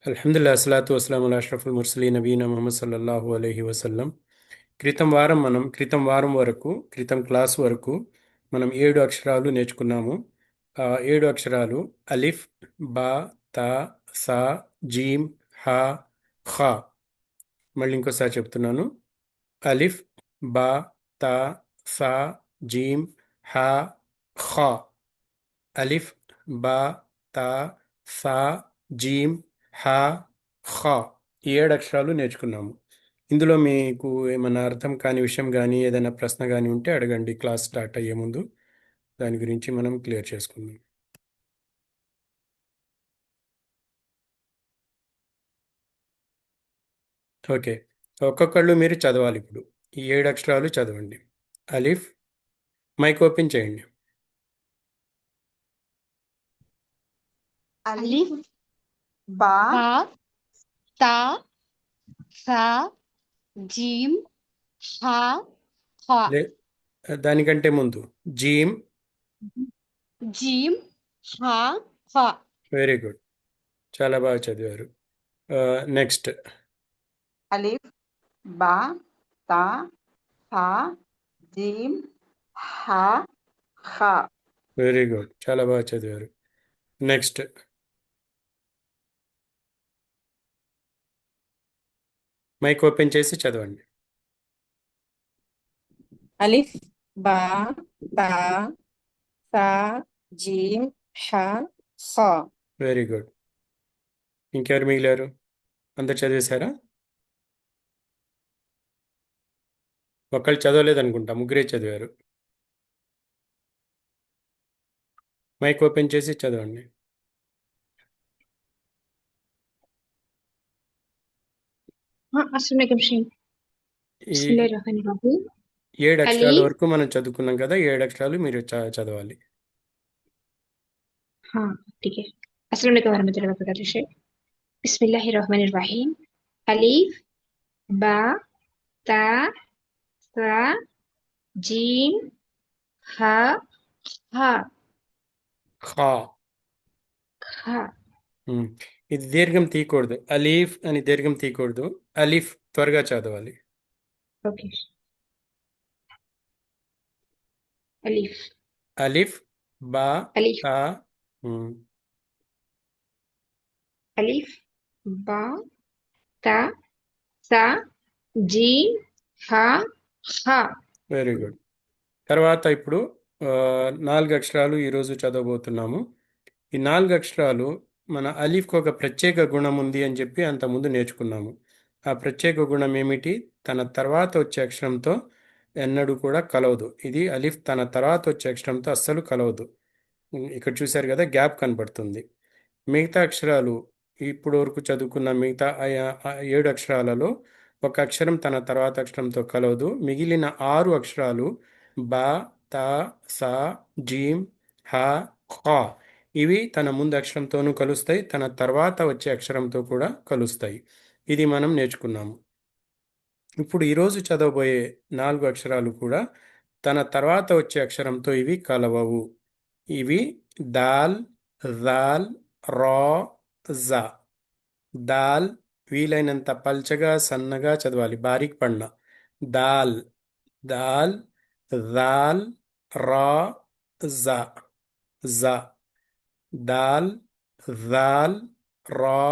అల్హమ్దుల్లా అస్సలాతు వస్సలాము అలా అష్రఫుల్ ముర్సలీన్ నబీనా ముహమ్మద్ సల్లల్లాహు అలైహి వసల్లం. క్రితం వారం వరకు క్లాస్ వరకు మనం 7 అక్షరాలు నేర్చుకున్నాము. ఆ 7 అక్షరాలు అలిఫ్, బా, తా, సా, జీమ్, హా, ఖా. మళ్ళీ ఇంకోసారి చెప్తున్నాను. అలిఫ్, బా, తా, సా, జీమ్, హా, ఖా. అలిఫ్, బా, తా, సా, జీమ్, హా, ఖా. ఈ 7 అక్షరాలు నేర్చుకున్నాము. ఇందులో మీకు ఏమైనా అర్థం కాని విషయం కానీ ఏదైనా ప్రశ్న కానీ ఉంటే అడగండి క్లాస్ స్టార్ట్ అయ్యే ముందు. దాని గురించి మనం క్లియర్ చేసుకుందాం. ఓకే, ఒక్కొక్కళ్ళు మీరు చదవాలి. ఇప్పుడు ఈ 7 అక్షరాలు చదవండి. అలిఫ్. మైక్ ఓపెన్ చేయండి. అలిఫ్, బా, బా, తా, సా, జీమ్, హా, ఖా. దానికంటే ముందు జీమ్. జీమ్, హా, ఖా. వెరీ గుడ్, చాలా బాగా చదివారు. నెక్స్ట్. అలిఫ్, బా, తా, సా, జీమ్, హా, ఖా. వెరీ గుడ్, చాలా బాగా చదివారు. నెక్స్ట్. మైక్ ఓపెన్ చేసి చదవండి. అలిఫ్, బా, తా, సా, జీమ్, హా, ఖా. Very good. ఇంకెవరు మిగిలారు? అందరు చదివేశారా? ఒకళ్ళు చదవలేదు అనుకుంటా, ముగ్గురే చదివారు. మైక్ ఓపెన్ చేసి చదవండి. अस्सलाम वालेकुम शेख। ఈ बिस्मिल्लाहिर्रहमानिर्रहीम। 7 అక్షరాల अलीफ। వరకు మనం చదువుకున్నాం కదా, 7 అక్షరాలు మీరు చదవాలి. हाँ, ठीक है। अस्सलाम वालेकुम वरहमतुल्लाहि वबरकातुहू शेख। बिस्मिल्लाहिर्रहमानिर्रहीम। अलीफ, बा, ता, सा, जीम, हा, खा, ఖా. खा। ఇది దీర్ఘం తీయకూడదు. అలీఫ్ అని దీర్ఘం తీయకూడదు. అలీఫ్ త్వరగా చదవాలి. ओके। अलीफ, అలీఫ్, బా, अलीफ, తా. ఉమ్, अलीफ, बा, ता, सा, जीम, हा, खा। Very good. తర్వాత ఇప్పుడు 4 అక్షరాలు ఈరోజు చదవబోతున్నాము. ఈ 4 అక్షరాలు మన అలీఫ్కి ఒక ప్రత్యేక గుణం ఉంది అని చెప్పి అంతకుముందు నేర్చుకున్నాము. ఆ ప్రత్యేక గుణం ఏమిటి? తన తర్వాత వచ్చే అక్షరంతో ఎన్నడూ కూడా కలవదు. ఇది అలీఫ్ తన తర్వాత వచ్చే అక్షరంతో అస్సలు కలవదు. ఇక్కడ చూశారు కదా, గ్యాప్ కనబడుతుంది. మిగతా అక్షరాలు, ఇప్పుడు వరకు చదువుకున్న మిగతా 7 అక్షరాలలో ఒక అక్షరం తన తర్వాత అక్షరంతో కలవదు. మిగిలిన 6 అక్షరాలు బా, తా, సా, జీమ్, హా, ఖా, ఇవి తన ముందు అక్షరంతోనూ కలుస్తాయి, తన తర్వాత వచ్చే అక్షరంతో కూడా కలుస్తాయి. ఇది మనం నేర్చుకున్నాము. ఇప్పుడు ఈరోజు చదవబోయే 4 అక్షరాలు కూడా తన తర్వాత వచ్చే అక్షరంతో ఇవి కలవవు. ఇవి దాల్, జాల్, రా, జా. దాల్ వీలైనంత పల్చగా సన్నగా చదవాలి, బారీక్ పడిన. దాల్, దాల్, జాల్, రా, జా, జా. దాల్, జాల్, రా,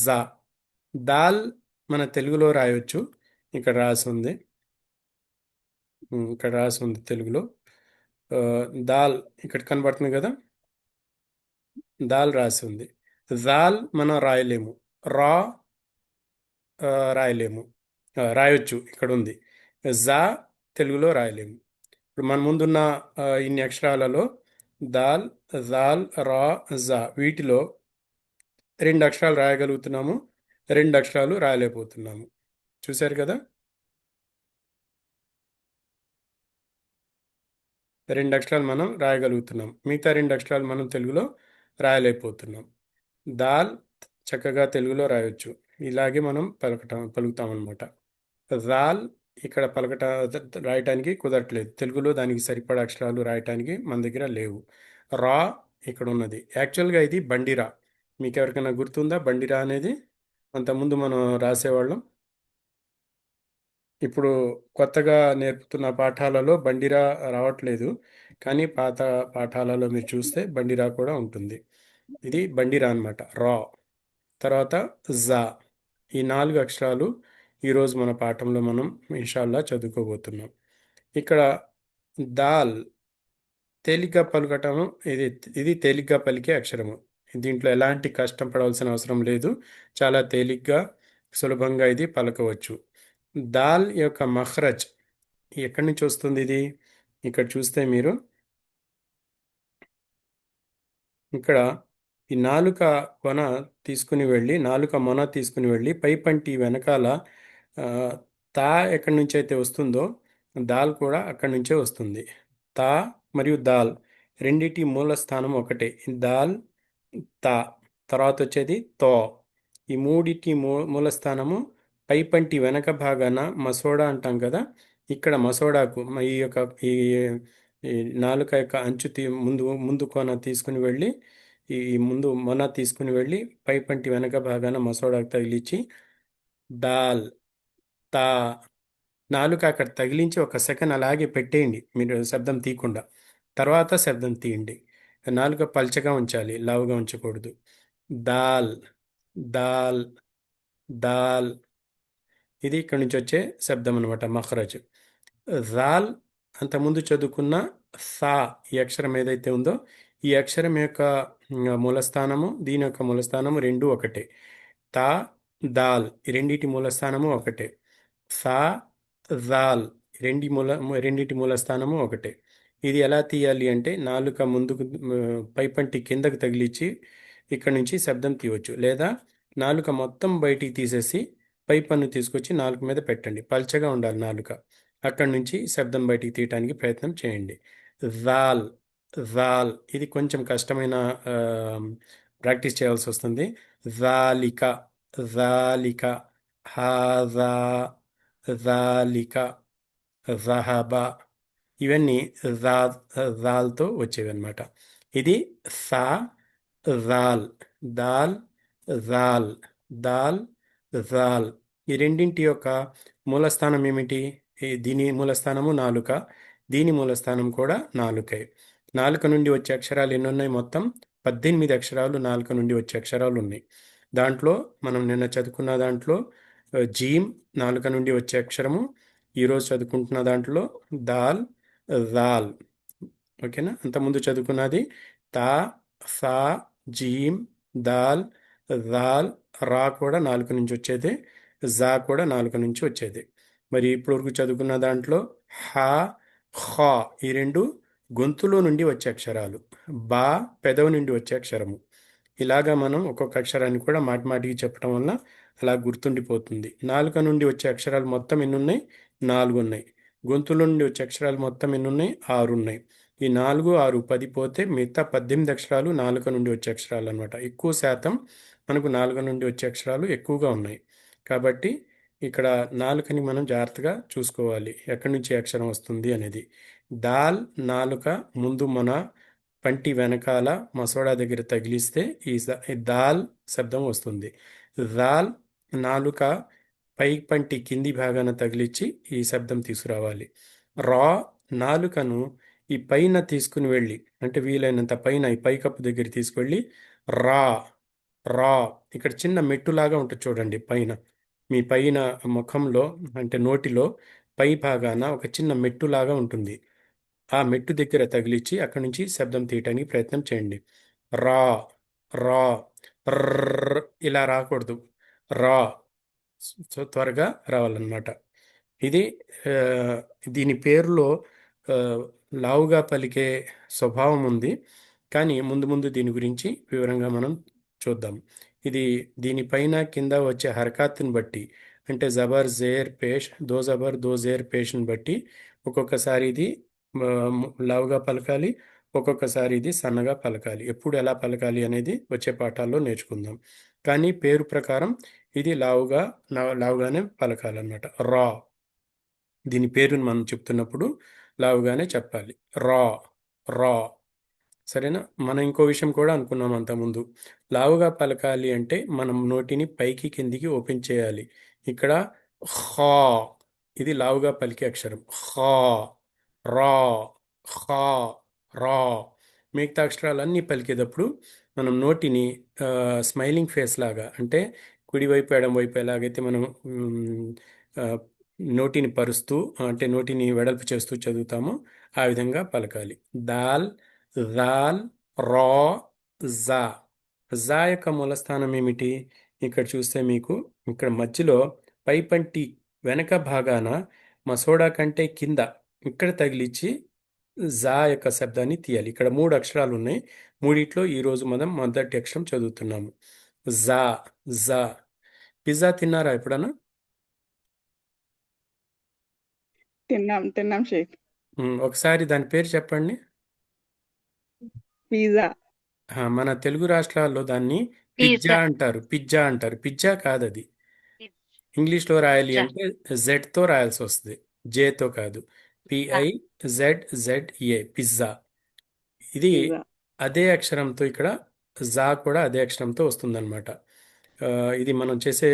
జా. దాల్ మన తెలుగులో రాయొచ్చు. ఇక్కడ రాసి ఉంది. ఇక్కడ రాసి ఉంది తెలుగులో. దాల్ ఇక్కడ కనబడుతుంది కదా, దాల్ రాసి ఉంది. జాల్ మనం రాయలేము. రా రాయలేము. రాయొచ్చు, ఇక్కడ ఉంది. జా తెలుగులో రాయలేము. ఇప్పుడు మన ముందున్న ఇన్ని అక్షరాలలో దాల్, జాల్, రా, జా, వీటిలో 2 అక్షరాలు రాయగలుగుతున్నాము, 2 అక్షరాలు రాయలేకపోతున్నాము. చూశారు కదా, 2 అక్షరాలు మనం రాయగలుగుతున్నాం, మిగతా 2 అక్షరాలు మనం తెలుగులో రాయలేకపోతున్నాం. దాల్ చక్కగా తెలుగులో రాయొచ్చు, ఇలాగే మనం పలుకుతామన్నమాట. జాల్ ఇక్కడ రాయటానికి కుదరట్లేదు, తెలుగులో దానికి సరిపడా అక్షరాలు రాయటానికి మన దగ్గర లేవు. రా ఇక్కడ ఉన్నది. యాక్చువల్గా ఇది బండిరా. మీకు ఎవరికైనా గుర్తుందా బండిరా అనేది? అంతకుముందు మనం రాసేవాళ్ళం. ఇప్పుడు కొత్తగా నేర్పుతున్న పాఠాలలో బండిరా రావట్లేదు, కానీ పాత పాఠాలలో మీరు చూస్తే బండిరా కూడా ఉంటుంది. ఇది బండిరా అన్నమాట, రా. తర్వాత జా. ఈ 4 అక్షరాలు ఈరోజు మన పాఠంలో మనం ఇన్షాల్లా చదువుకోబోతున్నాం. ఇక్కడ దాల్ తేలిగ్గా పలకటము, ఇది ఇది తేలిగ్గా పలికే అక్షరము. దీంట్లో ఎలాంటి కష్టం పడవలసిన అవసరం లేదు. చాలా తేలిగ్గా సులభంగా ఇది పలకవచ్చు. దాల్ యొక్క మఖ్రజ్ ఎక్కడి నుంచి వస్తుంది ఇది? ఇక్కడ చూస్తే మీరు ఇక్కడ ఈ నాలుక కొన తీసుకుని వెళ్ళి, నాలుక మొన తీసుకుని వెళ్ళి పై పంటి వెనకాల ఆ, తా ఎక్కడి నుంచి అయితే వస్తుందో దాల్ కూడా అక్కడి నుంచే వస్తుంది. తా మరియు దాల్ రెండిటి మూల స్థానం ఒకటే. దాల్, తా. తర్వాత వచ్చేది తో. ఈ మూడిటి మూల స్థానము పైపంటి వెనక భాగాన మసోడా అంటాం కదా. ఇక్కడ మసోడాకు ఈ యొక్క ఈ ఈ నాలుక యొక్క అంచు ముందు ముందు కొన తీసుకుని వెళ్ళి, ఈ ముందు మొన తీసుకుని వెళ్ళి పైపంటి వెనక భాగాన మసోడాకు తగిలించి దాల్, తా. నాలుక అక్కడ తగిలించి ఒక సెకండ్ అలాగే పెట్టేయండి, మీరు శబ్దం తీయకుండా. తర్వాత శబ్దం తీయండి. నాలుక పల్చగా ఉంచాలి, లావుగా ఉంచకూడదు. దాల్, దాల్, దాల్. ఇది ఇక్కడి నుంచి వచ్చే శబ్దం అనమాట, మఖరజ్. రాల్ అంతకుముందు చదువుకున్న సా, ఈ అక్షరం ఏదైతే ఉందో ఈ అక్షరం యొక్క మూలస్థానము, దీని యొక్క మూలస్థానము రెండు ఒకటే. తా, దాల్ ఈ రెండిటి మూలస్థానము ఒకటే. సా, జాల్ రెండిటి మూలస్థానము ఒకటే. ఇది ఎలా తీయాలి అంటే నాలుక ముందుకు పైపంటి కిందకు తగిలించి ఇక్కడ నుంచి శబ్దం తీయవచ్చు, లేదా నాలుక మొత్తం బయటికి తీసేసి పై పన్ను తీసుకొచ్చి నాలుక మీద పెట్టండి. పల్చగా ఉండాలి నాలుక. అక్కడి నుంచి శబ్దం బయటికి తీయటానికి ప్రయత్నం చేయండి. జాల్, జాల్ ఇది కొంచెం కష్టమైన ప్రాక్టీస్ చేయాల్సి వస్తుంది. జాలిక, జాలిక. హాజా, జాలిక. జహబ ఇవన్నీ జాల్తో వచ్చేవి అనమాట. ఇది సా, జాల్, దాల్, జాల్, దాల్, జాల్. ఈ రెండింటి యొక్క మూలస్థానం ఏమిటి? దీని మూలస్థానము నాలుక, దీని మూలస్థానం కూడా నాలుకే. నాలుక నుండి వచ్చే అక్షరాలు ఎన్ని ఉన్నాయి? మొత్తం 18 అక్షరాలు నాలుక నుండి వచ్చే అక్షరాలు ఉన్నాయి. దాంట్లో మనం నిన్న చదువుకున్న దాంట్లో జీమ్ నాలుక నుండి వచ్చే అక్షరము, ఈరోజు చదువుకుంటున్న దాంట్లో దాల్, జాల్. ఓకేనా? అంతకుముందు చదువుకున్నది తా, సా, జీమ్, దాల్, జాల్. రా కూడా నాలుక నుంచి వచ్చేది, జా కూడా నాలుక నుంచి వచ్చేది. మరి ఇప్పటివరకు చదువుకున్న దాంట్లో హా, ఖా ఈ రెండు గొంతులో నుండి వచ్చే అక్షరాలు. బా పెదవి నుండి వచ్చే అక్షరము. ఇలాగా మనం ఒక్కొక్క అక్షరాన్ని కూడా మాటిమాటికి చెప్పడం వల్ల అలా గుర్తుండిపోతుంది. నాలుక నుండి వచ్చే అక్షరాలు మొత్తం ఎన్ని ఉన్నాయి? 4 ఉన్నాయి. గొంతులో నుండి వచ్చే అక్షరాలు మొత్తం ఎన్ని ఉన్నాయి? 6 ఉన్నాయి. ఈ 4, 6, 10 పోతే మిగతా 18 అక్షరాలు నాలుక నుండి వచ్చే అక్షరాలు అనమాట. ఎక్కువ శాతం మనకు నాలుక నుండి వచ్చే అక్షరాలు ఎక్కువగా ఉన్నాయి. కాబట్టి ఇక్కడ నాలుకని మనం జాగ్రత్తగా చూసుకోవాలి, ఎక్కడి నుంచి అక్షరం వస్తుంది అనేది. దాల్ నాలుక ముందు మన పంటి వెనకాల మసోడా దగ్గర తగిలిస్తే ఈ దాల్ శబ్దం వస్తుంది. దాల్ నాలుక పై పంటి కింది భాగాన తగిలించి ఈ శబ్దం తీసుకురావాలి. రా నాలుకను ఈ పైన తీసుకుని వెళ్ళి, అంటే వీలైనంత పైన ఈ పైకప్పు దగ్గర తీసుకెళ్ళి రా, రా. ఇక్కడ చిన్న మెట్టులాగా ఉంటుంది చూడండి పైన, మీ పైన ముఖంలో అంటే నోటిలో పై భాగాన ఒక చిన్న మెట్టులాగా ఉంటుంది. ఆ మెట్టు దగ్గర తగిలించి అక్కడి నుంచి శబ్దం తీయటానికి ప్రయత్నం చేయండి. రా, రా. రర్ ఇలా రాకూడదు, రా. సో త్వరగా రావాలన్నమాట. ఇది ఆ, దీని పేరులో ఆ, లావుగా పలికే స్వభావం ఉంది, కానీ ముందు ముందు దీని గురించి వివరంగా మనం చూద్దాం. ఇది దీనిపైన కింద వచ్చే హరకత్ని బట్టి, అంటే జబర్ జేర్ పేష్, దో జబర్ దో జేర్ పేష్ని బట్టి ఒక్కొక్కసారి ఇది ఆ, లావుగా పలకాలి, ఒక్కొక్కసారి ఇది సన్నగా పలకాలి. ఎప్పుడు ఎలా పలకాలి అనేది వచ్చే పాఠాల్లో నేర్చుకుందాం. కానీ పేరు ప్రకారం ఇది లావుగానే పలకాలన్నమాట. రా దీని పేరుని మనం చెప్తున్నప్పుడు లావుగానే చెప్పాలి. రా, రా. సరేనా? మనం ఇంకో విషయం కూడా అనుకున్నాం అంతకుముందు. లావుగా పలకాలి అంటే మనం నోటిని పైకి కిందికి ఓపెన్ చేయాలి. ఇక్కడ ఖా, ఇది లావుగా పలికే అక్షరం. ఖా, రా, ఖా, రా. మిగతా అక్షరాలన్నీ పలికేటప్పుడు మనం నోటిని స్మైలింగ్ ఫేస్ లాగా, అంటే కుడివైపు ఎడమవైపు ఎలాగైతే మనం ఆ, నోటిని పరుస్తూ, అంటే నోటిని వెడల్పు చేస్తూ చదువుతామో ఆ విధంగా పలకాలి. దాల్, దాల్, రా, జా. జా యొక్క మూలస్థానం ఏమిటి? ఇక్కడ చూస్తే మీకు ఇక్కడ మధ్యలో పైపంటి వెనక భాగాన మసోడా కంటే కింద ఇక్కడ తగిలించి జా యొక్క శబ్దాన్ని తీయాలి. ఇక్కడ 3 అక్షరాలు ఉన్నాయి. మూడిట్లో ఈరోజు మనం మొదటి అక్షరం చదువుతున్నాము. జా, జా. పిజ్జా తిన్నారా ఎప్పుడన్నా? తిన్నాం షేక్. ఒకసారి దాని పేరు చెప్పండి. పిజ్జా. మన తెలుగు రాష్ట్రాల్లో దాన్ని పిజ్జా అంటారు. పిజ్జా అంటారు. పిజ్జా కాదు అది. ఇంగ్లీష్లో రాయాలి అంటే జెడ్తో రాయాల్సి వస్తుంది, జేతో కాదు. PIZZA, pizza. ఇది అదే అక్షరంతో ఇక్కడ జా కూడా అదే అక్షరంతో వస్తుందన్నమాట. ఇది మనం చేసే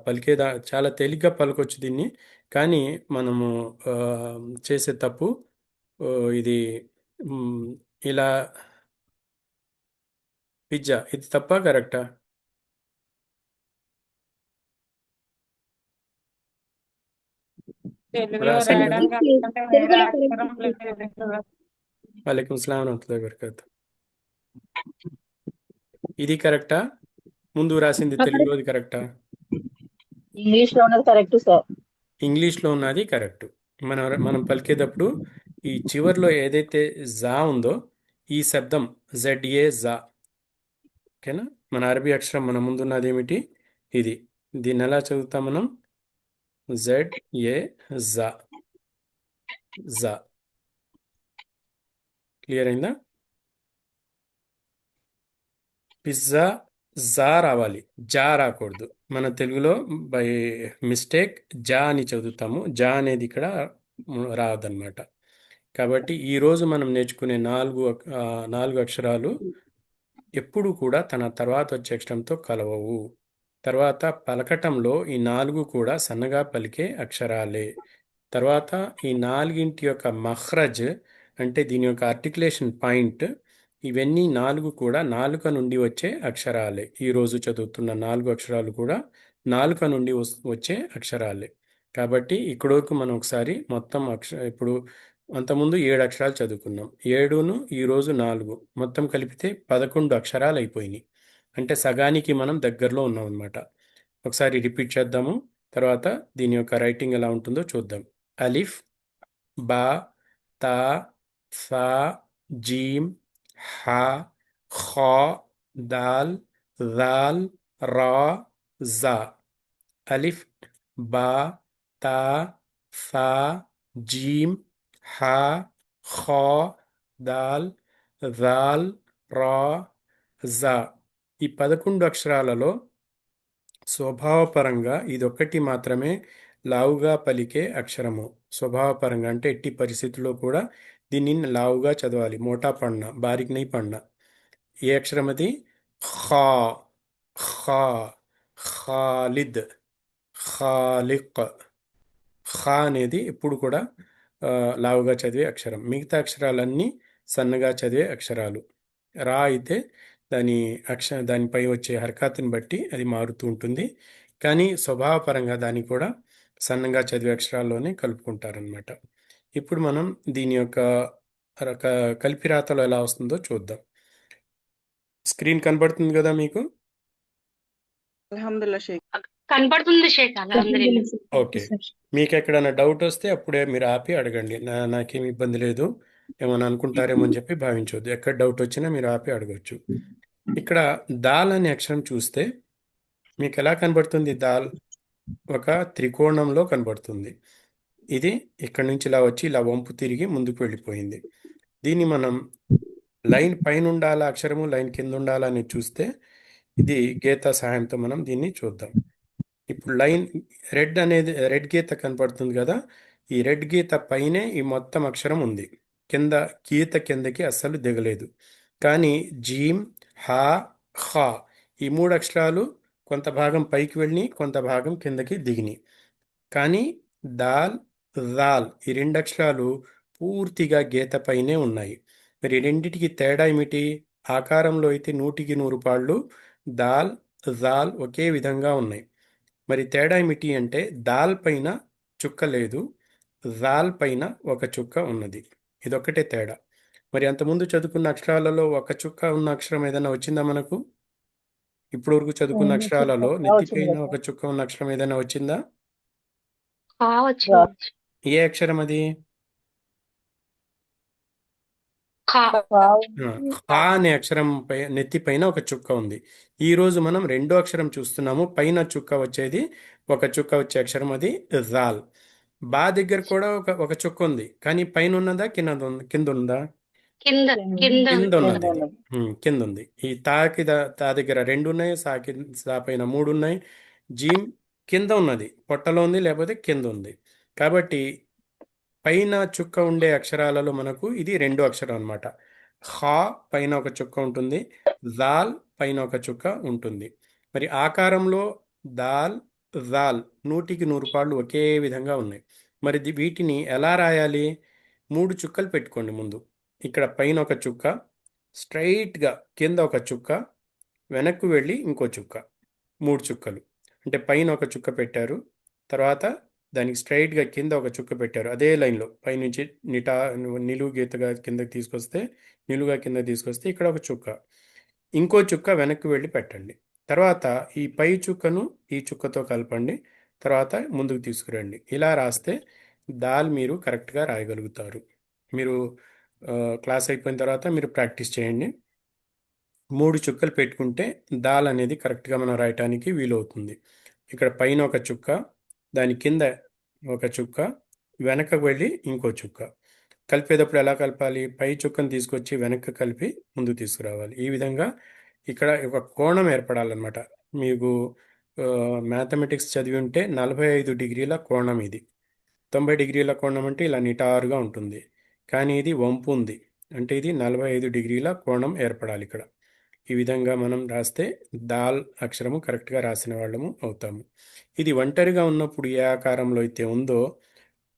పలికేదా చాలా తేలిగ్గా పలకొచ్చు దీన్ని, కానీ మనము ఆ, చేసే తప్పు ఇది మ్, ఇలా పిజ్జా, ఇది తప్ప కరెక్టా? తెలుగులో రాసండి. రాయడం కాకుండా వేరే తెలుగులో అక్షరం correct. లేదు. వాలేకుం సలాం వరహమతుల్లాహి వబరకాతుహ్. ఇది కరెక్టా? ముందు రాసింది తెలుగులోది కరెక్టా? ఇంగ్లీష్ లో ఉన్నది కరెక్ట్ సార్. ఇంగ్లీష్లో ఉన్నది కరెక్ట్. మనం పలికేటప్పుడు ఈ చివర్లో ఏదైతే జా ఉందో ఈ శబ్దం ZA, జా. ఓకేనా? మన అరబీ అక్షరం మన ముందున్నది ఏమిటి? ఇది. దీన్ని ఎలా చదువుతాం మనం? ZA, జా, జా. క్లియర్ అయిందా? పిజ్జా జా రావాలి, జా రాకూడదు. మన తెలుగులో బై మిస్టేక్ జా అని చదువుతాము. జా అనేది ఇక్కడ రాదన్నమాట. కాబట్టి ఈరోజు మనం నేర్చుకునే 4 అక్షరాలు ఎప్పుడు కూడా తన తర్వాత వచ్చే అక్షరంతో కలవవు. తర్వాత పలకటంలో ఈ 4 కూడా సన్నగా పలికే అక్షరాలే. తర్వాత ఈ 4 యొక్క మఖ్రజ్, అంటే దీని యొక్క ఆర్టికులేషన్ పాయింట్, ఇవన్నీ 4 కూడా నాలుక నుండి వచ్చే అక్షరాలే. ఈరోజు చదువుతున్న 4 అక్షరాలు కూడా నాలుక నుండి వచ్చే అక్షరాలే. కాబట్టి ఇక్కడ వరకు మనం ఒకసారి మొత్తం ఇప్పుడు అంతకుముందు 7 అక్షరాలు చదువుకున్నాం. 7ను ఈరోజు 4 మొత్తం కలిపితే 11 అక్షరాలు అయిపోయినాయి. అంటే సగానికి మనం దగ్గరలో ఉన్నాం అన్నమాట. ఒకసారి రిపీట్ చేద్దాము, తర్వాత దీని యొక్క రైటింగ్ ఎలా ఉంటుందో చూద్దాం. అలిఫ్, బా, తా, సా, జీమ్, హా, ఖా, దాల్, జాల్, రా, జా. అలిఫ్, బా, తా, సా, జీమ్, హా, ఖా, దాల్, జాల్, రా, జా. ఈ 11 అక్షరాలలో స్వభావపరంగా ఇదొక్కటి మాత్రమే లావుగా పలికే అక్షరము. స్వభావపరంగా అంటే ఎట్టి పరిస్థితుల్లో కూడా దీన్ని లావుగా చదవాలి. మోటా పడిన, బారిక్ నై పడిన. ఏ అక్షరం అది? ఖా, ఖా, ఖాలిద్, ఖాలిక్. ఖా అనేది ఎప్పుడు కూడా లావుగా చదివే అక్షరం. మిగతా అక్షరాలన్నీ సన్నగా చదివే అక్షరాలు. రా అయితే దానిపై వచ్చే హర్కత్ని బట్టి అది మారుతూ ఉంటుంది, కానీ స్వభావపరంగా దాన్ని కూడా సన్నగా చదివే అక్షరాల్లోనే కలుపుకుంటారనమాట. ఇప్పుడు మనం దీని యొక్క కలిపిరాతలో ఎలా వస్తుందో చూద్దాం. స్క్రీన్ కనబడుతుంది కదా మీకు? అల్హమ్దుల్లా షేక్. కనపడుతుంది షేక్ అల్హమ్దులిల్లా. ఓకే. మీకు ఎక్కడైనా డౌట్ వస్తే అప్పుడే మీరు ఆపి అడగండి. నాకేం ఇబ్బంది లేదు, ఏమైనా అనుకుంటారేమో అని చెప్పి భావించవద్దు. ఎక్కడ డౌట్ వచ్చినా మీరు ఆపి అడగవచ్చు. ఇక్కడ దాల్ అనే అక్షరం చూస్తే మీకు ఎలా కనబడుతుంది? దాల్ ఒక త్రికోణంలో కనబడుతుంది. ఇది ఇక్కడ నుంచి ఇలా వచ్చి ఇలా వంపు తిరిగి ముందుకు వెళ్ళిపోయింది. దీన్ని మనం లైన్ పైన ఉండాలా అక్షరము, లైన్ కింద ఉండాలా అని చూస్తే ఇది గీత సహాయంతో మనం దీన్ని చూద్దాం. ఇప్పుడు లైన్ రెడ్ గీత కనపడుతుంది కదా, ఈ రెడ్ గీత పైనే ఈ మొత్తం అక్షరం ఉంది. కింద గీత కిందకి అస్సలు దిగలేదు. కానీ జీమ్, హా, ఖా ఈ మూడు అక్షరాలు కొంత భాగం పైకి వెళ్ళి కొంత భాగం కిందకి దిగినాయి. కానీ దాల్, జాల్ ఈ రెండు అక్షరాలు పూర్తిగా గీత పైనే ఉన్నాయి. మరి ఈ రెండిటికి తేడా ఏమిటి? ఆకారంలో అయితే 100కి 100 పాళ్ళు దాల్, జాల్ ఒకే విధంగా ఉన్నాయి. మరి తేడా ఏమిటి అంటే దాల్ పైన చుక్క లేదు, జాల్ పైన ఒక చుక్క ఉన్నది. ఇదొక్కటే తేడా. మరి అంతకుముందు చదువుకున్న అక్షరాలలో ఒక చుక్క ఉన్న అక్షరం ఏదైనా వచ్చిందా మనకు? ఇప్పుడు వరకు చదువుకున్న అక్షరాలలో వచ్చింది నెత్తిపైన కదా ఒక చుక్క ఉన్న అక్షరం ఏదైనా వచ్చిందా? ఖా వచ్చింది. ఏ అక్షరం అది? ఖా ఖా అనే అక్షరం నెత్తి పైన ఒక చుక్క ఉంది. ఈ రోజు మనం రెండో అక్షరం చూస్తున్నాము. పైన చుక్క వచ్చేది, ఒక చుక్క వచ్చే అక్షరం అది జాల్. బా దగ్గర కూడా ఒక చుక్క ఉంది, కానీ పైన ఉన్నదా కింద ఉందా? కింద కింద కింద ఉన్నది ఇది. ఉన్నది. కింద ఉంది. ఈ తా దగ్గర 2 ఉన్నాయి, సా పైన 3 ఉన్నాయి. జీమ్ కింద ఉన్నది, పొట్టలో ఉంది లేకపోతే కింద ఉంది. కాబట్టి పైన చుక్క ఉండే అక్షరాలలో మనకు ఇది రెండో అక్షరం అన్నమాట. ఖా పైన ఒక చుక్క ఉంటుంది, జాల్ పైన ఒక చుక్క ఉంటుంది. మరి ఆకారంలో దాల్, జాల్ 100కి 100 పాళ్ళు ఒకే విధంగా ఉన్నాయి. మరి వీటిని ఎలా రాయాలి? 3 చుక్కలు పెట్టుకోండి ముందు. ఇక్కడ పైన ఒక చుక్క, స్ట్రైట్గా కింద ఒక చుక్క, వెనక్కు వెళ్ళి ఇంకో చుక్క, 3 చుక్కలు. అంటే పైన ఒక చుక్క పెట్టారు, తర్వాత దానికి స్ట్రైట్గా కింద ఒక చుక్క పెట్టారు. అదే లైన్లో పైనుంచి నిలువు గీతగా కిందకి తీసుకొస్తే, నిలువుగా కిందకి తీసుకొస్తే ఇక్కడ ఒక చుక్క, ఇంకో చుక్క వెనక్కి వెళ్ళి పెట్టండి. తర్వాత ఈ పై చుక్కను ఈ చుక్కతో కలపండి, తర్వాత ముందుకు తీసుకురండి. ఇలా రాస్తే దాల్ మీరు కరెక్ట్గా రాయగలుగుతారు. మీరు క్లాస్ అయిపోయిన తర్వాత మీరు ప్రాక్టీస్ చేయండి. 3 చుక్కలు పెట్టుకుంటే దాల్ అనేది కరెక్ట్గా మనం రాయటానికి వీలవుతుంది. ఇక్కడ పైన ఒక చుక్క, దాని కింద ఒక చుక్క, వెనకకు వెళ్ళి ఇంకో చుక్క. కలిపేటప్పుడు ఎలా కలపాలి? పై చుక్కను తీసుకొచ్చి వెనక్కి కలిపి ముందుకు తీసుకురావాలి. ఈ విధంగా ఇక్కడ ఒక కోణం ఏర్పడాలన్నమాట. మీకు మ్యాథమెటిక్స్ చదివి ఉంటే 45 డిగ్రీల కోణం ఇది. 90 డిగ్రీల కోణం అంటే ఇలా నిటారుగా ఉంటుంది, కానీ ఇది వంపు ఉంది, అంటే ఇది 45 డిగ్రీల కోణం ఏర్పడాలి ఇక్కడ. ఈ విధంగా మనం రాస్తే దాల్ అక్షరము కరెక్ట్గా రాసిన వాళ్ళము అవుతాము. ఇది ఒంటరిగా ఉన్నప్పుడు ఏ ఆకారంలో అయితే ఉందో,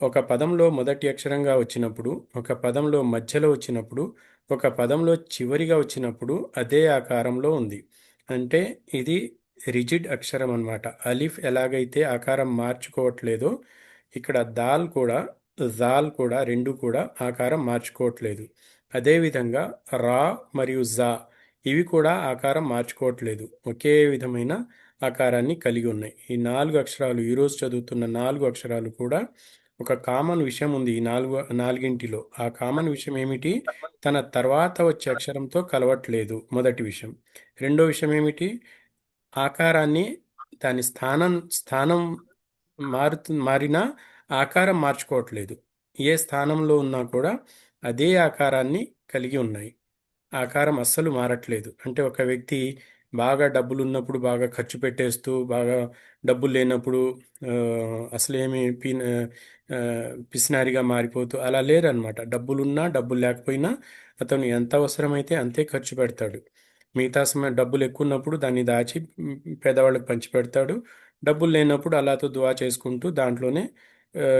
ఒక పదంలో మొదటి అక్షరంగా వచ్చినప్పుడు, ఒక పదంలో మధ్యలో వచ్చినప్పుడు, ఒక పదంలో చివరిగా వచ్చినప్పుడు అదే ఆకారంలో ఉంది. అంటే ఇది రిజిడ్ అక్షరం అన్నమాట. అలిఫ్ ఎలాగైతే ఆకారం మార్చుకోవట్లేదో, ఇక్కడ దాల్ కూడా, జాల్ కూడా రెండు కూడా ఆకారం మార్చుకోవట్లేదు. అదేవిధంగా రా మరియు జా ఇవి కూడా ఆకారం మార్చుకోవట్లేదు, ఒకే విధమైన ఆకారాన్ని కలిగి ఉన్నాయి. ఈ 4 అక్షరాలు, ఈరోజు చదువుతున్న 4 అక్షరాలు కూడా ఒక కామన్ విషయం ఉంది. ఈ నాలుగింటిలో ఆ కామన్ విషయం ఏమిటి? తన తర్వాత వచ్చే అక్షరంతో కలవట్లేదు, మొదటి విషయం. రెండో విషయం ఏమిటి? ఆకారాన్ని, దాని స్థానం మారినా ఆకారం మార్చుకోవట్లేదు. ఏ స్థానంలో ఉన్నా కూడా అదే ఆకారాన్ని కలిగి ఉన్నాయి, ఆకారం అస్సలు మారట్లేదు. అంటే ఒక వ్యక్తి బాగా డబ్బులు ఉన్నప్పుడు బాగా ఖర్చు పెట్టేస్తూ, బాగా డబ్బులు లేనప్పుడు అసలు ఏమి పిసినారిగా మారిపోతూ అలా లేరనమాట. డబ్బులున్నా డబ్బులు లేకపోయినా అతను ఎంత అవసరమైతే అంతే ఖర్చు పెడతాడు. మిగతా సమయం డబ్బులు ఎక్కువ ఉన్నప్పుడు దాన్ని దాచి పేదవాళ్ళకి పంచి పెడతాడు. డబ్బులు లేనప్పుడు అలాతో దువా చేసుకుంటూ దాంట్లోనే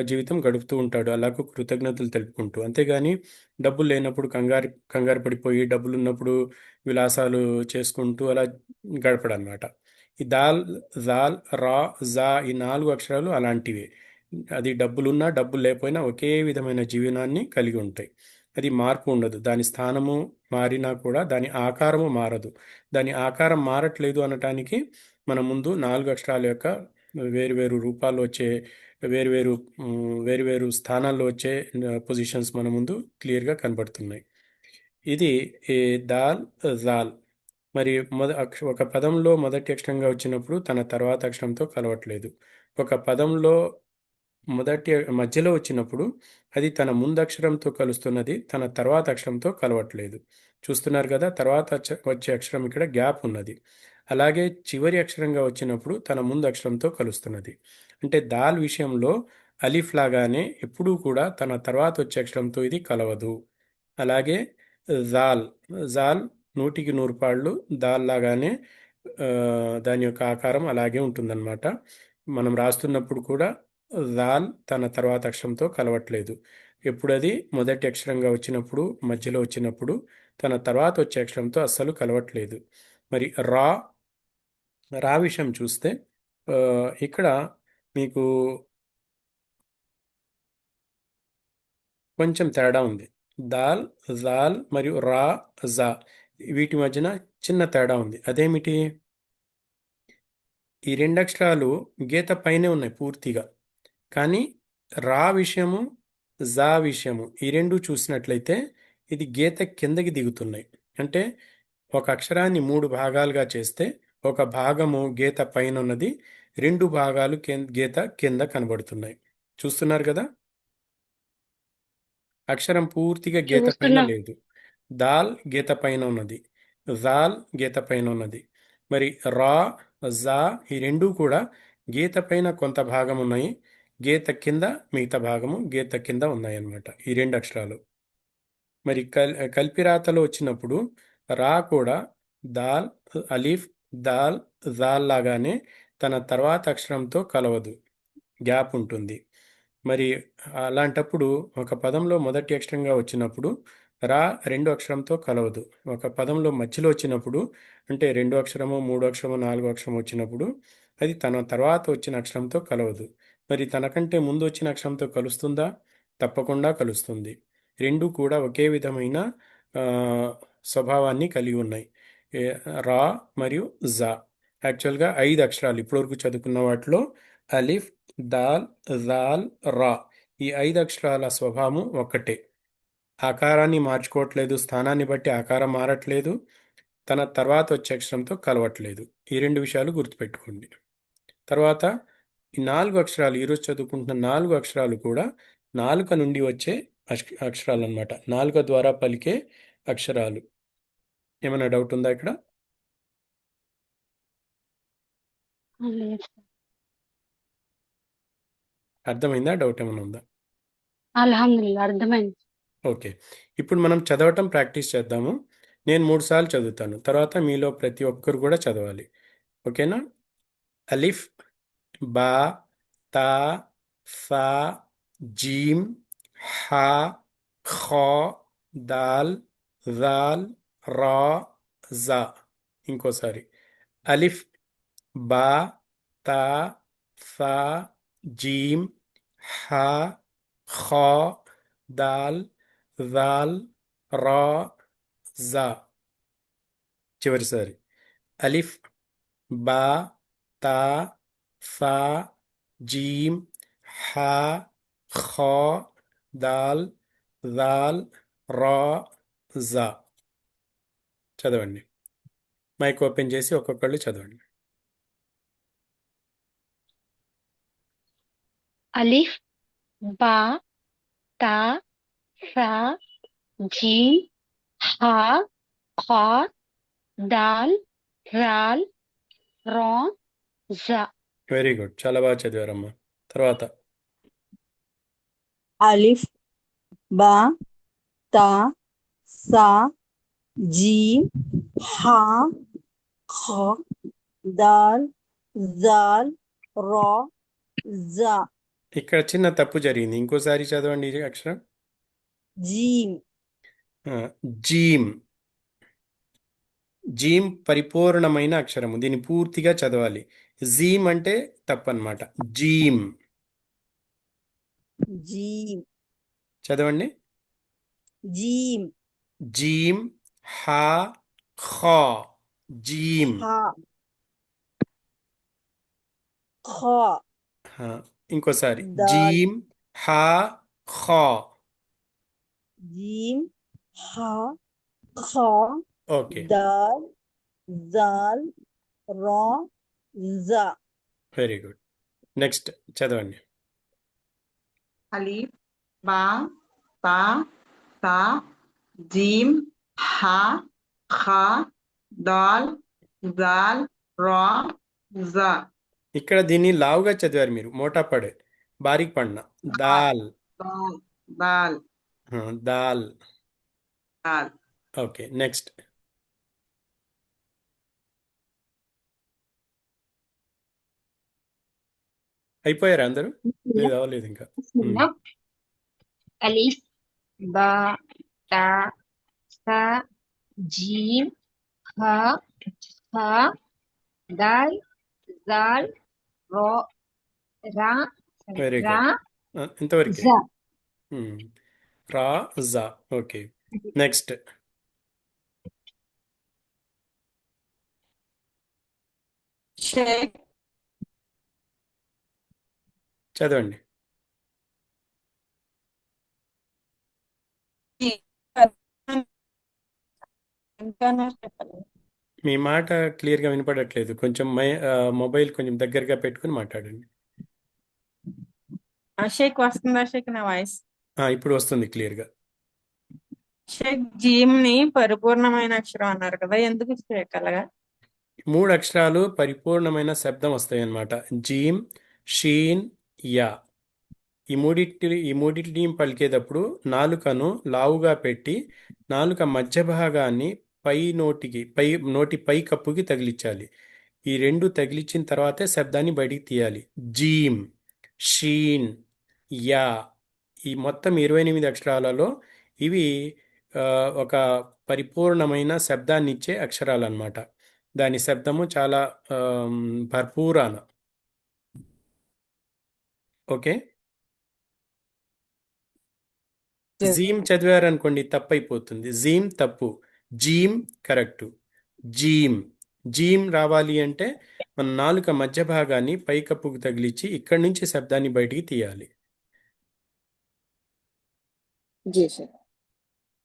జీవితం గడుపుతూ ఉంటాడు, అలాగూ కృతజ్ఞతలు తెలుపుకుంటూ. అంతేగాని డబ్బులు లేనప్పుడు కంగారు పడిపోయి, డబ్బులు ఉన్నప్పుడు విలాసాలు చేసుకుంటూ అలా గడపడన్నమాట. ఈ దాల్, జాల్, రా, జా ఈ 4 అక్షరాలు అలాంటివే. అది డబ్బులున్నా డబ్బులు లేకపోయినా ఒకే విధమైన జీవనాన్ని కలిగి ఉంటాయి. అది మార్పు ఉండదు. దాని స్థానము మారినా కూడా దాని ఆకారము మారదు. దాని ఆకారం మారట్లేదు అనటానికి మన ముందు 4 అక్షరాల యొక్క వేరువేరు రూపాల్లో వచ్చే, వేరువేరు స్థానాల్లో వచ్చే పొజిషన్స్ మన ముందు క్లియర్గా కనబడుతున్నాయి. ఇది ఈ దాల్, జాల్. మరి ఒక పదంలో మొదటి అక్షరంగా వచ్చినప్పుడు తన తర్వాత అక్షరంతో కలవట్లేదు. ఒక పదంలో మధ్యలో వచ్చినప్పుడు అది తన ముందు అక్షరంతో కలుస్తున్నది, తన తర్వాత అక్షరంతో కలవట్లేదు. చూస్తున్నారు కదా, తర్వాత వచ్చే అక్షరం ఇక్కడ గ్యాప్ ఉన్నది. అలాగే చివరి అక్షరంగా వచ్చినప్పుడు తన ముందు అక్షరంతో కలుస్తున్నది. అంటే దాల్ విషయంలో అలిఫ్ లాగానే ఎప్పుడూ కూడా తన తర్వాత వచ్చే అక్షరంతో ఇది కలవదు. అలాగే జాల్. జాల్ 100కి 100 పాళ్ళు దాల్ లాగానే దాని యొక్క ఆకారం అలాగే ఉంటుందన్నమాట. మనం రాస్తున్నప్పుడు కూడా జాల్ తన తర్వాత అక్షరంతో కలవట్లేదు. ఎప్పుడు అది మొదటి అక్షరంగా వచ్చినప్పుడు, మధ్యలో వచ్చినప్పుడు, తన తర్వాత వచ్చే అక్షరంతో అస్సలు కలవట్లేదు. మరి రా రా విషయం చూస్తే ఇక్కడ మీకు కొంచెం తేడా ఉంది. దాల్, జాల్ మరియు రా, జా వీటి మధ్యన చిన్న తేడా ఉంది. అదేమిటి? ఈ 2 అక్షరాలు గీత పైనే ఉన్నాయి పూర్తిగా. కానీ రా విషయము, జా విషయము ఈ రెండు చూసినట్లయితే ఇది గీత కిందకి దిగుతున్నాయి. అంటే ఒక అక్షరాన్ని 3 భాగాలుగా చేస్తే ఒక భాగము గీత పైన ఉన్నది, 2 భాగాలు గీత కింద కనబడుతున్నాయి. చూస్తున్నారు కదా? అక్షరం పూర్తిగా గీత పైన చూస్తున్నాం. లేదు. దాల్ గీత పైన ఉన్నది, జాల్ గీత పైన ఉన్నది. మరి రా, జా ఈ రెండూ కూడా గీత పైన కొంత భాగం ఉన్నాయి, గీత కింద మిగతా భాగము గీత కింద ఉన్నాయి అన్నమాట ఈ 2 అక్షరాలు. మరి కల్పిరాతలో వచ్చినప్పుడు రా కూడా దాల్, అలీఫ్, దాల్, జాల్ లాగానే తన తర్వాత అక్షరంతో కలవదు, గ్యాప్ ఉంటుంది. మరి అలాంటప్పుడు ఒక పదంలో మొదటి అక్షరంగా వచ్చినప్పుడు రా 2 అక్షరంతో కలవదు. ఒక పదంలో మధ్యలో వచ్చినప్పుడు అంటే 2 అక్షరము, 3 అక్షరము, 4 అక్షరం వచ్చినప్పుడు అది తన తర్వాత వచ్చిన అక్షరంతో కలవదు. మరి తనకంటే ముందు వచ్చిన అక్షరంతో కలుస్తుందా? తప్పకుండా కలుస్తుంది. 2 కూడా ఒకే విధమైన ఆ, స్వభావాన్ని కలిగి ఉన్నాయి. రా మరియు జా యాక్చువల్గా 5 అక్షరాలు ఇప్పటివరకు చదువుకున్న వాటిలో అలిఫ్, దాల్, జాల్, రా ఈ 5 అక్షరాల స్వభావం ఒక్కటే. ఆకారాన్ని మార్చుకోవట్లేదు, స్థానాన్ని బట్టి ఆకారం మారట్లేదు, తన తర్వాత వచ్చే అక్షరంతో కలవట్లేదు. ఈ 2 విషయాలు గుర్తుపెట్టుకోండి. తర్వాత ఈ 4 అక్షరాలు ఈరోజు చదువుకుంటున్న 4 అక్షరాలు కూడా నాలుక నుండి వచ్చే అక్షరాలు అన్నమాట. నాలుక ద్వారా పలికే అక్షరాలు. ఏమైనా డౌట్ ఉందా ఇక్కడ? లేదు. అర్థమైందా? డౌట్ ఏమైనా ఉందా? అల్హమ్దులిల్లా అర్థమైంది. ఓకే, ఇప్పుడు మనం చదవటం ప్రాక్టీస్ చేద్దాము. నేను 3 సార్లు చదువుతాను, తర్వాత మీలో ప్రతి ఒక్కరు కూడా చదవాలి. ఓకేనా? అలిఫ్, బా, తా, సా, జీమ్, హా, ఖా, దాల్, జాల్, రా, జా. ఇంకోసారి అలిఫ్, బా, తా, సా, జీమ్, హా, ఖా, దాల్, జాల్, రా, జా. చివరిసారి అలిఫ్, బా, తా, సా, జీమ్, హా, ఖా, దాల్, జాల్, రా, జా. చదవండి. మైక్ ఓపెన్ చేసి ఒక్కొక్కళ్ళు చదవండి. అలిఫ్, బా, తా, సా, జీమ్, హా, ఖా, దాల్, రాల్, రా, జా. వెరీ గుడ్, చాలా బాగా చదివారమ్మా. తర్వాత అలిఫ్, బా, తా, సా, జీమ్, హా, ఖా, దాల్, జాల్, రా, జా. ఇక్కడ చిన్న తప్పు జరిగింది, ఇంకోసారి చదవండి ఈ అక్షరం. జీమ్, ఆ, జీమ్. జీమ్ పరిపూర్ణమైన అక్షరము, దీన్ని పూర్తిగా చదవాలి. జీమ్ అంటే తప్పన్నమాట. జీమ్ జీమ్, చదవండి. జీమ్, జీమ్, హా, ఖా, జీమ్. హా, ఖా, ఆ, ఇంకోసారి దాల్, జీమ్, హా, ఖా. జీమ్, హా, ఖా, ఓకే, దాల్, జాల్, రా, జా. Very good. నెక్స్ట్ చదవండి. అలీఫ్, బా, తా, సా, జీమ్, హా, ఖా, దాల్, జాల్, రా, జా. ఇక్కడ దీన్ని లావుగా చదివారు మీరు, మోటా పడే బారీక్ పడిన. దాల్, దాల్, దాల్, దాల్. దాల్. Okay, next. అయిపోయారా అందరూ? లేదు, అవ్వలేదు ఇంకా. వస్తుందా? అలీఫ్ బా తా సా జీమ్ హా హా దాల్ జాల్ రో రా వెరీ రా గుడ్. ఇంతవరకే. జా. రా జా. Okay, next. షేక్ చదవండి. ఇంకా చెప్పాలి. మీ మాట క్లియర్గా వినపడట్లేదు. కొంచెం మొబైల్ కొంచెం దగ్గరగా పెట్టుకుని మాట్లాడండి. షేక్ వస్తుందా షేక్ నా వాయిస్? ఇప్పుడు వస్తుంది క్లియర్గా. షేక్ జీమ్ ని పరిపూర్ణమైన అక్షరం అన్నారు కదా, ఎందుకు షేక్ అలాగా? 3 అక్షరాలు పరిపూర్ణమైన శబ్దం వస్తాయి అన్నమాట. జీమ్, షీన్, యా. ఈ మూడింటిని పలికేటప్పుడు నాలుకను లావుగా పెట్టి నాలుక మధ్య భాగాన్ని నోటి పై కప్పుకి తగిలించాలి. ఈ రెండు తగిలించిన తర్వాతే శబ్దాన్ని బయటికి తీయాలి. జీమ్, షీన్, యా. ఈ మొత్తం 28 అక్షరాలలో ఇవి ఆ, ఒక పరిపూర్ణమైన శబ్దాన్ని ఇచ్చే అక్షరాలు అన్నమాట. దాని శబ్దము చాలా భర్పూరాన. ఓకే. జీమ్ చదివారనుకోండి తప్పైపోతుంది. జీమ్ తప్పు, జీమ్ కరెక్టు. జీమ్. జీమ్ రావాలి అంటే మన నాలుక మధ్య భాగాన్ని పైకప్పుకు తగిలించి ఇక్కడి నుంచి శబ్దాన్ని బయటికి తీయాలి. జీ షేక్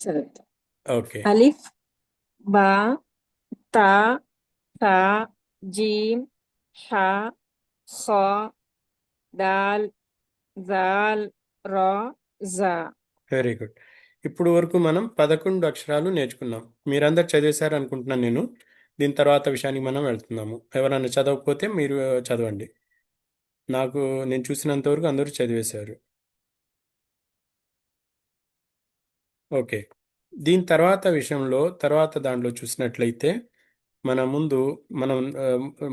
చదువుతా. ఓకే. అలిఫ్ బా తా సా జీమ్ హా ఖా దాల్ జాల్ రా జా. Very good. ఇప్పుడు వరకు మనం 11 అక్షరాలు నేర్చుకున్నాం. మీరందరు చదివేశారు అనుకుంటున్నాను నేను. దీని తర్వాత విషయానికి మనం వెళ్తున్నాము. ఎవరైనా చదవకపోతే మీరు చదవండి. నేను చూసినంత వరకు అందరూ చదివేశారు. ఓకే. దీని తర్వాత దాంట్లో చూసినట్లయితే మనం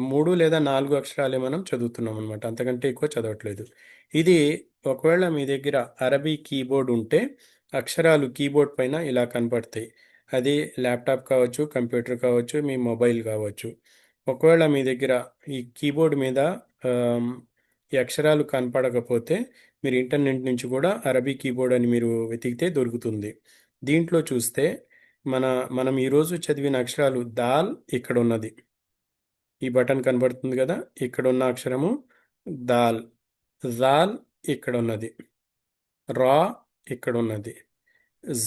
3 లేదా 4 అక్షరాలే మనం చదువుతున్నాం అనమాట. అంతకంటే ఎక్కువ చదవట్లేదు. ఇది ఒకవేళ మీ దగ్గర అరబీ కీబోర్డ్ ఉంటే అక్షరాలు కీబోర్డ్ పైన ఇలా కనపడతాయి. అది ల్యాప్టాప్ కావచ్చు, కంప్యూటర్ కావచ్చు, మీ మొబైల్ కావచ్చు. ఒకవేళ మీ దగ్గర ఈ కీబోర్డ్ మీద ఆమ్, ఈ అక్షరాలు కనపడకపోతే మీరు ఇంటర్నెట్ నుంచి కూడా అరబీ కీబోర్డ్ అని మీరు వెతికితే దొరుకుతుంది. దీంట్లో చూస్తే మనం ఈరోజు చదివిన అక్షరాలు దాల్ ఇక్కడ ఉన్నది. ఈ బటన్ కనబడుతుంది కదా, ఇక్కడ ఉన్న అక్షరము దాల్. జాల్ ఇక్కడ ఉన్నది. రా ఇక్కడ ఉన్నది.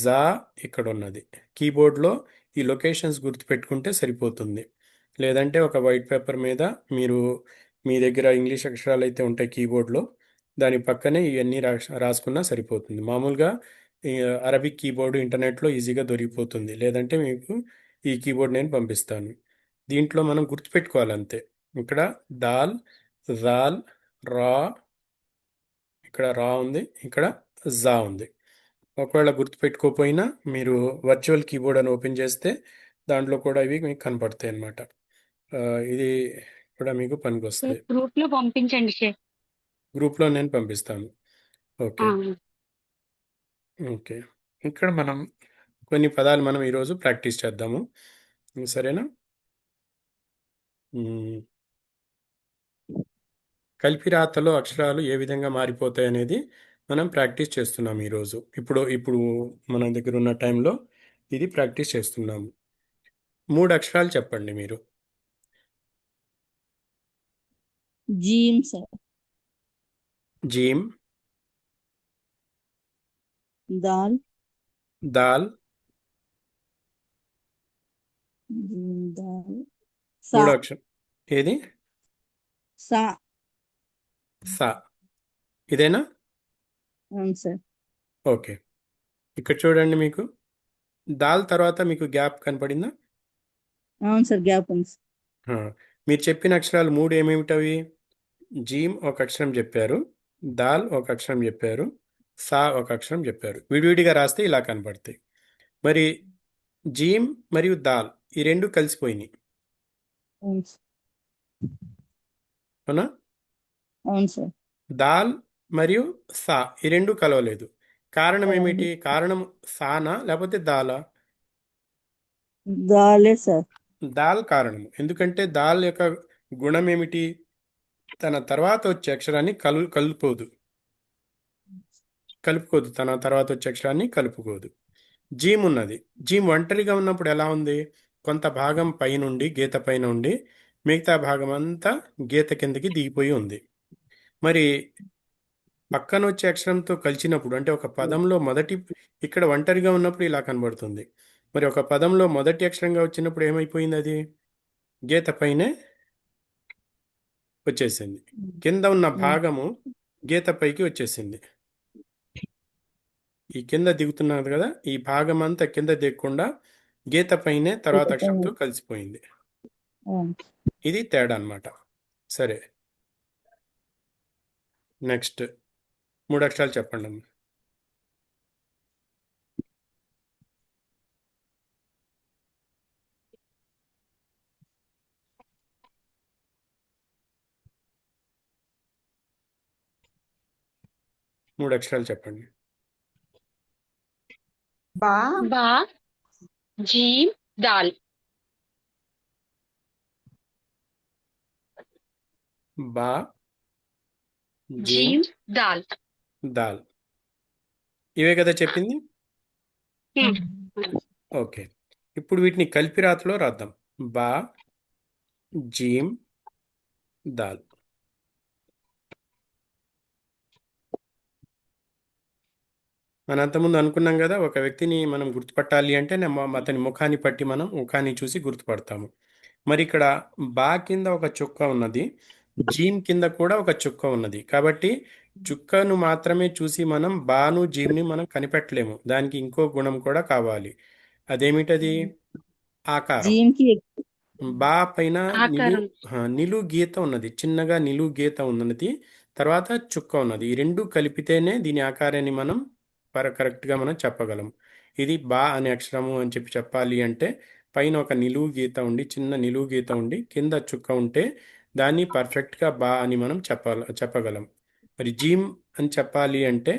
జా ఇక్కడ ఉన్నది. కీబోర్డ్లో ఈ లొకేషన్స్ గుర్తుపెట్టుకుంటే సరిపోతుంది. లేదంటే ఒక వైట్ పేపర్ మీద మీరు మీ దగ్గర ఇంగ్లీష్ అక్షరాలు అయితే ఉంటాయి కీబోర్డ్లో, దాని పక్కనే ఇవన్నీ రాసుకున్నా సరిపోతుంది. మామూలుగా ఈ అరబిక్ కీబోర్డు ఇంటర్నెట్లో ఈజీగా దొరికిపోతుంది. లేదంటే మీకు ఈ కీబోర్డ్ నేను పంపిస్తాను. దీంట్లో మనం గుర్తుపెట్టుకోవాలంతే. ఇక్కడ దాల్, జాల్, రా, ఇక్కడ రా ఉంది, ఇక్కడ జా ఉంది. ఒకవేళ గుర్తుపెట్టుకోకపోయినా మీరు వర్చువల్ కీబోర్డ్ అని ఓపెన్ చేస్తే దాంట్లో కూడా ఇవి మీకు కనపడతాయి అన్నమాట. ఇది కూడా మీకు పనికొస్తాయి. గ్రూప్ లో పంపించండి షేక్. గ్రూప్లో నేను పంపిస్తాను. ఓకే. ఓకే. ఇక్కడ మనం కొన్ని పదాలు మనం ఈరోజు ప్రాక్టీస్ చేద్దాము. సరేనా? మ్మ్. కలిపిరాతలో అక్షరాలు ఏ విధంగా మారిపోతాయి అనేది మనం ప్రాక్టీస్ చేస్తున్నాం ఈరోజు. ఇప్పుడు మన దగ్గర ఉన్న టైంలో ఇది ప్రాక్టీస్ చేస్తున్నాము. 3 అక్షరాలు చెప్పండి మీరు. జీమ్ సార్, జీమ్, దాల్, దాల్, దాల్, సా, 3 అక్షరం ఏది? సా. సా. ఇదేనా? అవును సార్. ఓకే. ఇక్కడ చూడండి, మీకు దాల్ తర్వాత మీకు గ్యాప్ కనపడిందా? అవును సార్, గ్యాప్ ఉంది సార్. ఆ, మీరు చెప్పిన అక్షరాలు 3 ఏమేమిటవి? జీమ్ ఒక అక్షరం చెప్పారు, దాల్ ఒక అక్షరం చెప్పారు, సా ఒక అక్షరం చెప్పారు. విడివిడిగా రాస్తే ఇలా కనపడతాయి. మరి జీమ్ మరియు దాల్ ఈ రెండు కలిసిపోయినాయి. అవును సార్. అవునా? అవును సార్. దాల్ మరియు సా ఈ రెండు కలవలేదు. కారణం ఏమిటి? కారణం సానా లేకపోతే దాలా? దాలే సార్. దాల్ కారణం. ఎందుకంటే దాల్ యొక్క గుణం ఏమిటి? తన తర్వాత వచ్చే అక్షరాన్ని కలుపుకోదు. తన తర్వాత వచ్చే అక్షరాన్ని కలుపుకోదు. జీమ్ ఉన్నది. జీమ్ ఒంటరిగా ఉన్నప్పుడు ఎలా ఉంది? కొంత భాగం పైనుండి గీత పైన ఉండి మిగతా భాగం అంతా గీత కిందకి దిగిపోయి ఉంది. మరి పక్కన వచ్చే అక్షరంతో కలిసినప్పుడు అంటే ఒక పదంలో ఇక్కడ ఒంటరిగా ఉన్నప్పుడు ఇలా కనబడుతుంది. మరి ఒక పదంలో మొదటి అక్షరంగా వచ్చినప్పుడు ఏమైపోయింది? అది గీత పైనే వచ్చేసింది. కింద ఉన్న భాగము గీత పైకి వచ్చేసింది. ఈ కింద దిగుతున్నది కదా, ఈ భాగం అంతా కింద దిగకుండా గీత పైనే తర్వాత అక్షరంతో కలిసిపోయింది. అవును. ఇది తేడా అన్నమాట. సరే, నెక్స్ట్ 3 అక్షరాలు చెప్పండి అమ్మ. మూడు అక్షరాలు చెప్పండి. బా बा जीम दाल బా, జీమ్, जीम दाल దాల్ ఇవే కదా చెప్పింది. ఓకే, ఇప్పుడు వీటిని కలిపి రాతలో రాద్దాం. బా, జీమ్, దాల్. మనం అంతకుముందు అనుకున్నాం కదా, ఒక వ్యక్తిని మనం గుర్తుపట్టాలి అంటే అతని ముఖాన్ని పట్టి మనం ముఖాన్ని చూసి గుర్తుపడతాము. మరి ఇక్కడ బా కింద ఒక చుక్క ఉన్నది, జీమ్ కింద కూడా ఒక చుక్క ఉన్నది. కాబట్టి చుక్కను మాత్రమే చూసి మనం బాను జీమ్ని మనం కనిపెట్టలేము. దానికి ఇంకో గుణం కూడా కావాలి. అదేమిటది? ఆకారం. జీమ్ కి బా పైన आकारम నిలువు గీత ఉన్నది, చిన్నగా నిలువు గీత ఉన్నది, తర్వాత చుక్క ఉన్నది. ఈ రెండు కలిపితేనే దీని ఆకారాన్ని మనం కరెక్ట్గా మనం చెప్పగలం. ఇది బా అనే అక్షరము అని చెప్పాలి అంటే పైన ఒక నిలువు గీత ఉండి, చిన్న నిలువు గీత ఉండి, కింద చుక్క ఉంటే దాన్ని పర్ఫెక్ట్గా బా అని మనం చెప్పగలం. మరి జీమ్ అని చెప్పాలి అంటే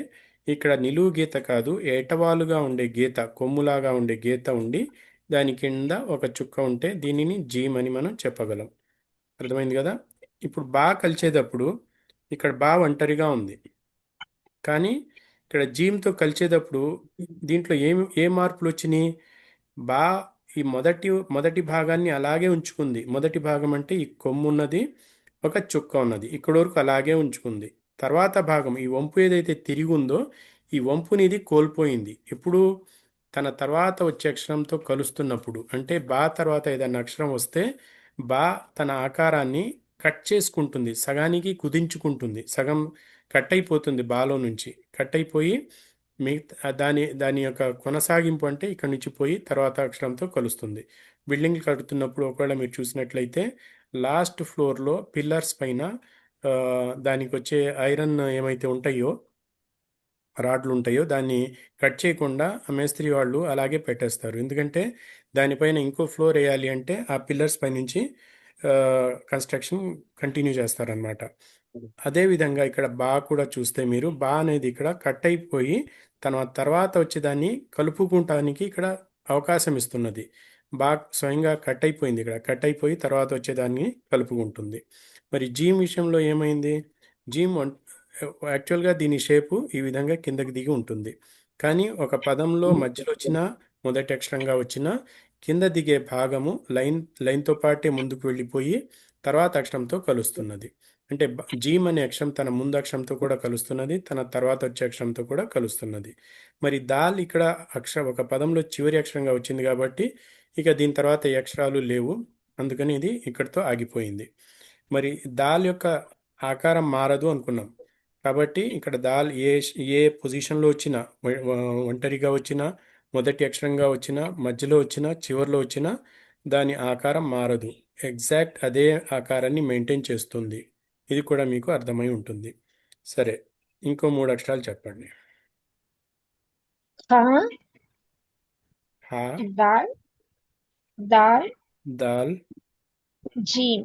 ఇక్కడ నిలువు గీత కాదు, ఏటవాలుగా ఉండే గీత, కొమ్ములాగా ఉండే గీత ఉండి దాని కింద ఒక చుక్క ఉంటే దీనిని జీమ్ అని మనం చెప్పగలం. అర్థమైంది కదా? ఇప్పుడు బా కలిసేటప్పుడు ఇక్కడ బా ఒంటరిగా ఉంది, కానీ ఇక్కడ జీమ్తో కలిసేటప్పుడు దీంట్లో ఏ మార్పులు వచ్చినాయి? బా ఈ మొదటి భాగాన్ని అలాగే ఉంచుకుంది. మొదటి భాగం అంటే ఈ కొమ్ము ఉన్నది, ఒక చుక్క ఉన్నది, ఇక్కడ వరకు అలాగే ఉంచుకుంది. తర్వాత భాగం ఈ వంపు ఏదైతే తిరిగి ఉందో ఈ వంపుని ఇది కోల్పోయింది. ఇప్పుడు తన తర్వాత వచ్చే అక్షరంతో కలుస్తున్నప్పుడు, అంటే బా తర్వాత ఏదైనా అక్షరం వస్తే బా తన ఆకారాన్ని కట్ చేసుకుంటుంది, సగానికి కుదించుకుంటుంది, సగం కట్ అయిపోతుంది. బాలో నుంచి కట్ అయిపోయి మిగతా దాని యొక్క కొనసాగింపు అంటే ఇక్కడ నుంచి పోయి తర్వాత అక్షరంతో కలుస్తుంది. బిల్డింగ్ కడుతున్నప్పుడు ఒకవేళ మీరు చూసినట్లయితే లాస్ట్ ఫ్లోర్లో పిల్లర్స్ పైన దానికి వచ్చే ఐరన్ ఏమైతే ఉంటాయో, రాడ్లు ఉంటాయో దాన్ని కట్ చేయకుండా మేస్త్రి వాళ్ళు అలాగే పెట్టేస్తారు. ఎందుకంటే దానిపైన ఇంకో ఫ్లోర్ వేయాలి అంటే ఆ పిల్లర్స్ పై నుంచి కన్స్ట్రక్షన్ కంటిన్యూ చేస్తారనమాట. అదేవిధంగా ఇక్కడ బా కూడా చూస్తే మీరు బా అనేది ఇక్కడ కట్ అయిపోయి తన తర్వాత వచ్చేదాన్ని కలుపుకుంటానికి ఇక్కడ అవకాశం ఇస్తున్నది. బా స్వయంగా కట్ అయిపోయింది, ఇక్కడ కట్ అయిపోయి తర్వాత వచ్చేదాన్ని కలుపుకుంటుంది. మరి జీమ్ విషయంలో ఏమైంది? జీమ్ యాక్చువల్గా దీని షేపు ఈ విధంగా కిందకి దిగి ఉంటుంది, కానీ ఒక పదంలో మధ్యలో వచ్చిన మొదటి అక్షరంగా వచ్చిన కింద దిగే భాగము లైన్తో పాటే ముందుకు వెళ్ళిపోయి తర్వాత అక్షరంతో కలుస్తున్నది. అంటే జీమ్ అనే అక్షరం తన ముందు అక్షరంతో కూడా కలుస్తున్నది, తన తర్వాత వచ్చే అక్షరంతో కూడా కలుస్తున్నది. మరి దాల్ ఇక్కడ ఒక పదంలో చివరి అక్షరంగా వచ్చింది కాబట్టి ఇక దీని తర్వాత ఏ అక్షరాలు లేవు, అందుకని ఇది ఇక్కడితో ఆగిపోయింది. మరి దాల్ యొక్క ఆకారం మారదు అనుకున్నాం కాబట్టి ఇక్కడ దాల్ ఏ పొజిషన్లో వచ్చినా, ఒంటరిగా వచ్చినా, మొదటి అక్షరంగా వచ్చినా, మధ్యలో వచ్చినా, చివరిలో వచ్చినా దాని ఆకారం మారదు. ఎగ్జాక్ట్ అదే ఆకారాన్ని మెయింటైన్ చేస్తుంది. ఇది కూడా మీకు అర్థమై ఉంటుంది. సరే, ఇంకో 3 అక్షరాలు చెప్పండి. खा హా दाल दाल దాల్ जीम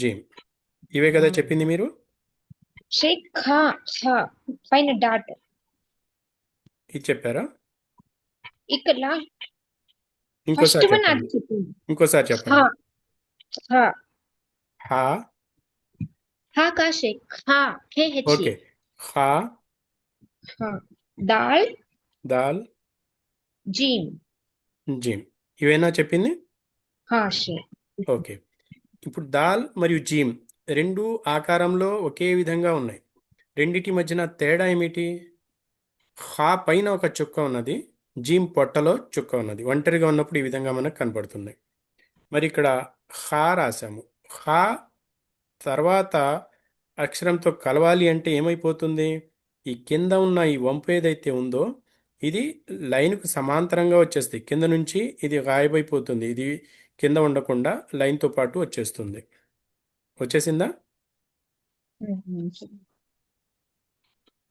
జీమ్. ఇవే కదా చెప్పింది మీరు? शेख खा खा పైన డాట్ ఇది చెప్పారా? ఇక్కడ ఫస్ట్ ఇంకోసారి వన్ అది చెప్పండి. చెప్పింది ఇంకోసారి खा చెప్పండి. खा హా खा का शेख खा हे हेची ఓకే. హా हाँ दाल దాల్ जीम జీమ్. ఇవేనా చెప్పింది? हाँ शेख ఓకే. ఇప్పుడు దాల్ మరియు జీమ్ రెండు ఆకారంలో ఒకే విధంగా ఉన్నాయి. రెండిటి మధ్యన తేడా ఏమిటి? హా పైన ఒక చుక్క ఉన్నది, జీమ్ పొట్టలో చుక్క ఉన్నది. ఒంటరిగా ఉన్నప్పుడు ఈ విధంగా మనకు కనపడుతున్నాయి. మరి ఇక్కడ హా రాసాము. హా తర్వాత అక్షరంతో కలవాలి అంటే ఏమైపోతుంది? ఈ కింద ఉన్న ఈ వంపు ఏదైతే ఉందో ఇది లైన్కు సమాంతరంగా వచ్చేస్తుంది. కింద నుంచి ఇది గాయబైపోతుంది. ఇది కింద ఉండకుండా లైన్తో పాటు వచ్చేస్తుంది. వచ్చేసిందా? అవును సార్.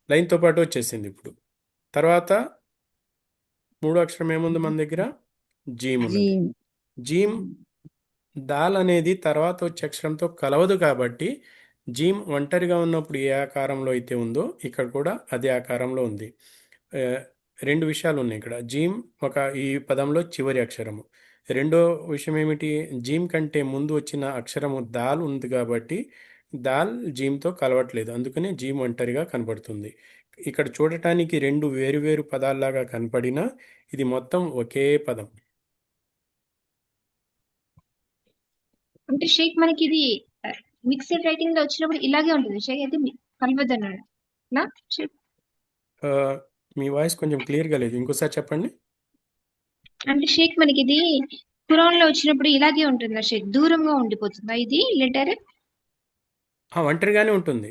లైన్తో పాటు వచ్చేసింది. ఇప్పుడు తర్వాత మూడో అక్షరం ఏముంది మన దగ్గర? జీమ్ ఉన్నది. జీమ్. జీమ్ దాల్ అనేది తర్వాత వచ్చే అక్షరంతో కలవదు కాబట్టి జీమ్ ఒంటరిగా ఉన్నప్పుడు ఏ ఆకారంలో అయితే ఉందో ఇక్కడ కూడా అదే ఆకారంలో ఉంది. ఆ, రెండు విషయాలు ఉన్నాయి ఇక్కడ. జీమ్ ఈ పదంలో చివరి అక్షరము. రెండో విషయం ఏమిటి? జీమ్ కంటే ముందు వచ్చిన అక్షరము దాల్ ఉంది కాబట్టి దాల్ జీమ్తో కలవట్లేదు. అందుకనే జీమ్ ఒంటరిగా కనబడుతుంది. ఇక్కడ చూడటానికి రెండు వేరువేరు పదాల్లాగా కనపడినా ఇది మొత్తం ఒకే పదం. అంటే షేక్ మనకి ఇది మిక్స్డ్ రైటింగ్ లో వచ్చినప్పుడు ఇలాగే ఉంటుంది షేక్ అయితే కలవద్దు అన్నాడు నా షేక్ ఆ, మీ వాయిస్ కొంచెం క్లియర్గా లేదు. ఇంకోసారి చెప్పండి. అంటే షేక్ మనకి ఇది ఖురాన్ లో వచ్చినప్పుడు ఇలాగే ఉంటుందా షేక్ దూరంగా ఉండిపోతుందా ఇది లెటర్ ఒంటరిగానే ఉంటుంది.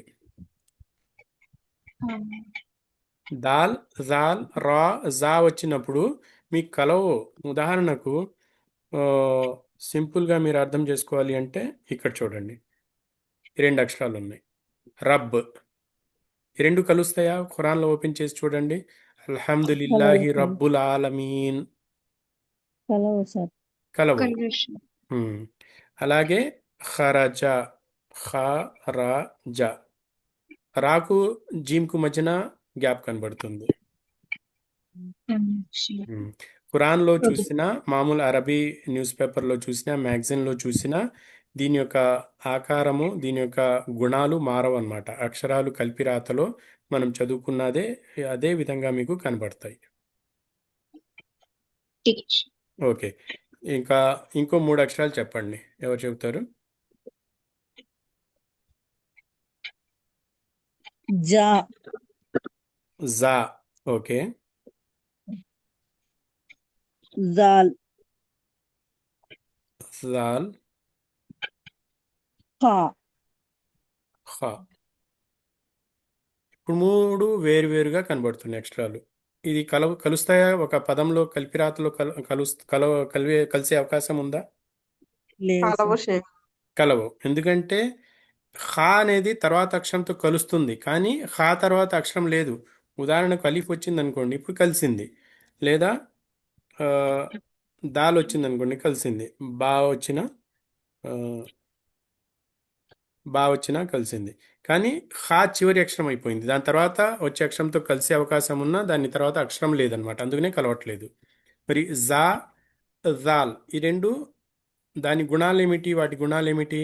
దాల్ జాల్ రా జా వచ్చినప్పుడు మీకు కలవు. ఉదాహరణకు సింపుల్గా మీరు అర్థం చేసుకోవాలి అంటే ఇక్కడ చూడండి, ఈ రెండు అక్షరాలు ఉన్నాయి. రబ్, ఈ రెండు కలుస్తాయా? ఖురాన్లో ఓపెన్ చేసి చూడండి. అల్హమ్దులిల్లాహి కలవు సార్. రబ్బుల్ ఆలమీన్ కలవు సార్. కలవు. కన్వర్షన్ హ్మ్. అలాగే ఖరజ ఖరజ రాకు జీమ్కు మధ్యన గ్యాప్ కనబడుతుంది. మ్మ్. ఖురాన్లో చూసినా, మామూలు అరబీ న్యూస్ పేపర్లో చూసినా, మ్యాగజైన్లో చూసినా దీని యొక్క ఆకారము, దీని యొక్క గుణాలు మారవు అన్నమాట. అక్షరాలు కలిపి రాతలో మనం చదువుకున్నదే అదే విధంగా మీకు కనబడతాయి. ఓకే. ఇంకా ఇంకో మూడు అక్షరాలు చెప్పండి. ఎవరు చెబుతారు? జా. జా. ఓకే. జాల్. జాల్ ఖా. ఖా. ఇప్పుడు మూడు వేరువేరుగా కనబడుతున్నాయి అక్షరాలు. ఇది కలుస్తాయా? ఒక పదంలో కలిపి రాతలో కలిసే అవకాశం ఉందా? లేదు కలవు సార్. షేక్. కలవు. ఎందుకంటే ఖా అనేది తర్వాత అక్షరంతో కలుస్తుంది, కానీ ఖా తర్వాత అక్షరం లేదు. ఉదాహరణకు అలీఫ్ వచ్చింది అనుకోండి, ఇప్పుడు కలిసింది. లేదా ఆ, దాల్ వచ్చింది అనుకోండి, కలిసింది. బా వచ్చిన ఆ, బా వచ్చినా కలిసింది. కానీ ఖా చివరి అక్షరం అయిపోయింది. దాని తర్వాత వచ్చే అక్షరంతో కలిసే అవకాశం ఉన్నా దాని తర్వాత అక్షరం లేదనమాట. అందుకనే కలవట్లేదు. మరి జా జాల్ ఈ రెండు దాని గుణాలు ఏమిటి? వాటి గుణాలు ఏమిటి?